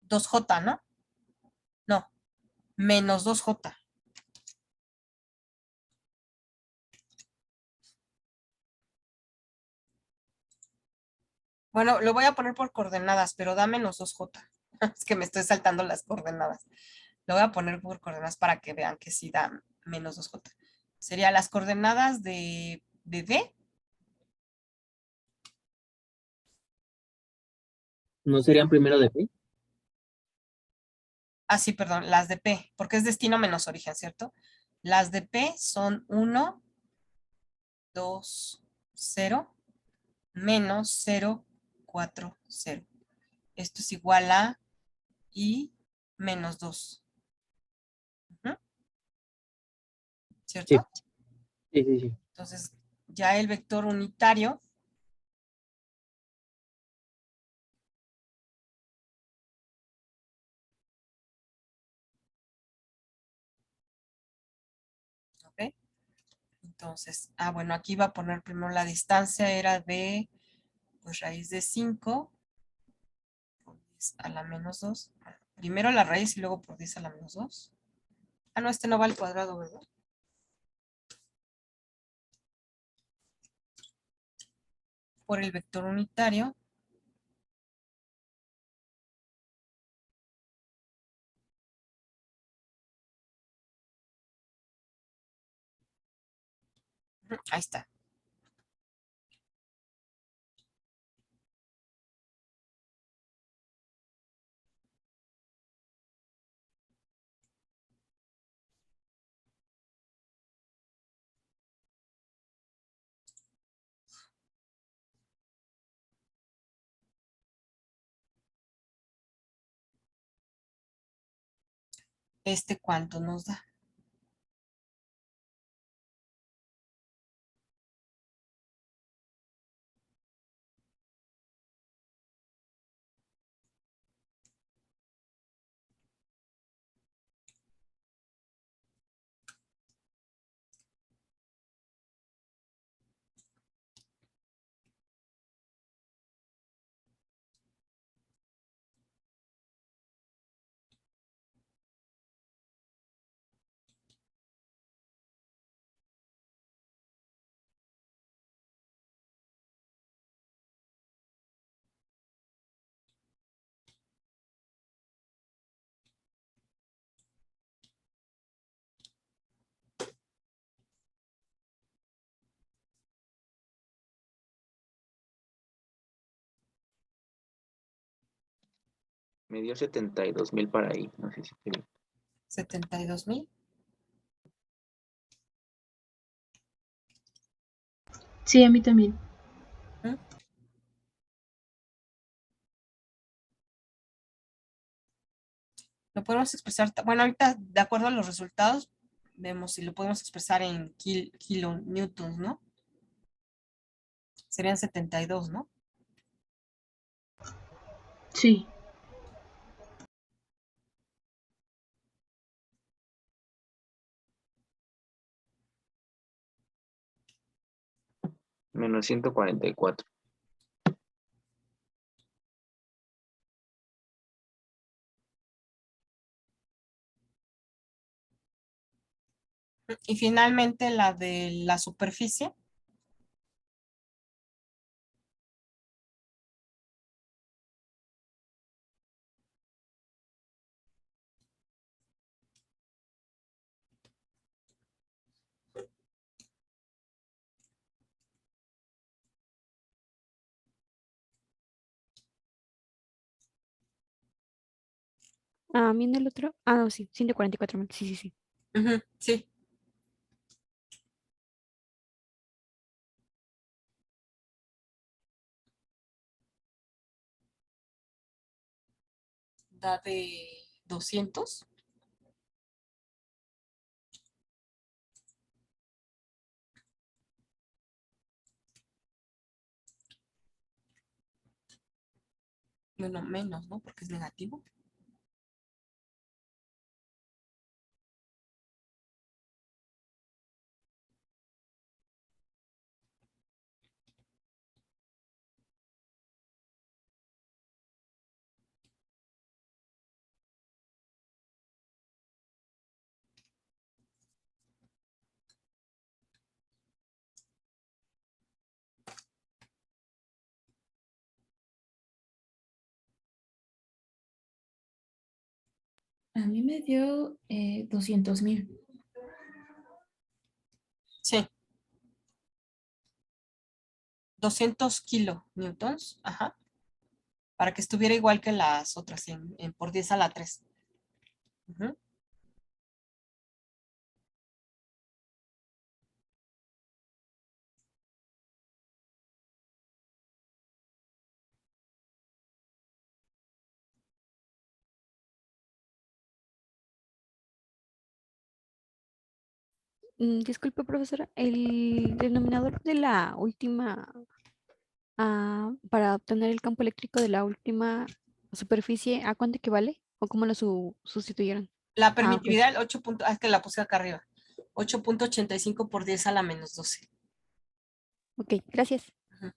2J, ¿no? No, menos 2J. Bueno, lo voy a poner por coordenadas, pero da menos 2J. Es que me estoy saltando las coordenadas. Lo voy a poner por coordenadas para que vean que sí da menos 2J. Sería las coordenadas de D. ¿No serían primero de P? Ah, sí, perdón, las de P, porque es destino menos origen, ¿cierto? Las de P son 1, 2, 0, menos 0, 4, 0. Esto es igual a I menos 2. Ujú, Sí, ¿cierto? sí, sí, sí. Entonces, ya el vector unitario ¿ok? Entonces, bueno, aquí va a poner primero la distancia, era de, pues, raíz de 5 por 10 a la menos 2. Primero la raíz y luego por 10 a la menos 2. Ah, no, este no va al cuadrado, ¿verdad? Por el vector unitario. Ahí está. ¿Este cuánto nos da? Me dio 72,000 para ahí. No sé si estoy bien. 72,000. Sí, a mí también. ¿Mm? Lo podemos expresar, bueno, ahorita de acuerdo a los resultados, vemos si lo podemos expresar en kilonewtons, ¿no? Serían 72, ¿no? Sí. Menos 144. Y finalmente la de la superficie. A mí en el otro. Ah, no, sí, 144,000. Sí, sí, sí. Ujú, sí. Da de 200. Bueno, menos, ¿no? Porque es negativo. A mí me dio 200,000. Sí. 200 kilonewtons. Ajá. Para que estuviera igual que las otras, en por 10 a la 3. Ujú. Disculpe, profesora, el denominador de la última, para obtener el campo eléctrico de la última superficie, ¿a cuánto equivale? ¿O cómo lo sustituyeron? La Ah, ok. permitividad, 8 es que la puse acá arriba. 8.85 por 10 a la menos 12. Ok, gracias. Ujú.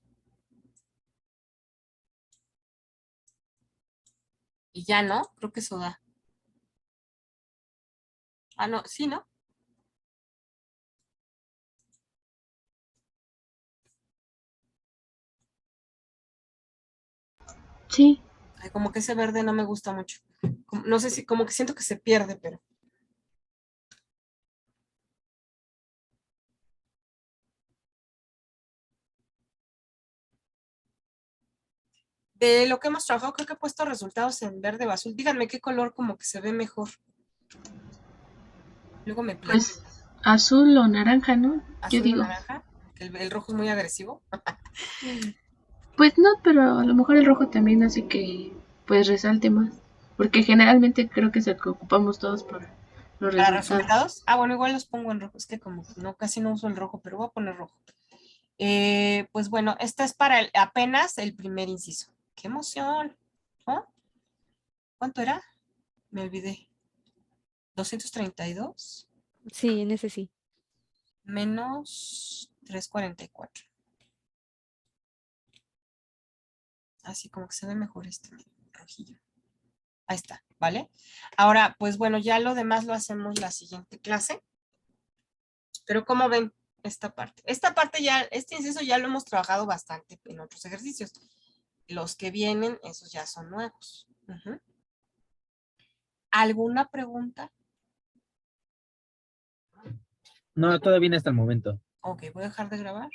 Y ya, ¿no? Creo que eso da. Ah, no, sí, ¿no? Sí. Ay, como que ese verde no me gusta mucho. No sé si, como que siento que se pierde, pero. De lo que hemos trabajado, creo que he puesto resultados en verde o azul. Díganme qué color como que se ve mejor. Luego me platican. Pues azul o naranja, ¿no? Yo Azul o digo. naranja, que el rojo es muy agresivo. Pues no, pero a lo mejor el rojo también hace que pues resalte más. Porque generalmente creo que es el que ocupamos todos para los Para resultados. resultados, bueno, igual los pongo en rojo. Es que como no, casi no uso el rojo, pero voy a poner rojo. Pues bueno, esta es para apenas el primer inciso. ¡Qué emoción! ¿No? ¿Cuánto era? Me olvidé. 232 Sí, en ese sí. menos 344. Así como que se ve mejor este rojillo. Ahí está, ¿vale? Ahora, pues bueno, ya lo demás lo hacemos la siguiente clase. Pero ¿cómo ven esta parte? Esta parte ya, este inciso ya lo hemos trabajado bastante en otros ejercicios. Los que vienen, esos ya son nuevos. Ujú. ¿Alguna pregunta? No, todo bien hasta el momento. Ok, voy a dejar de grabar.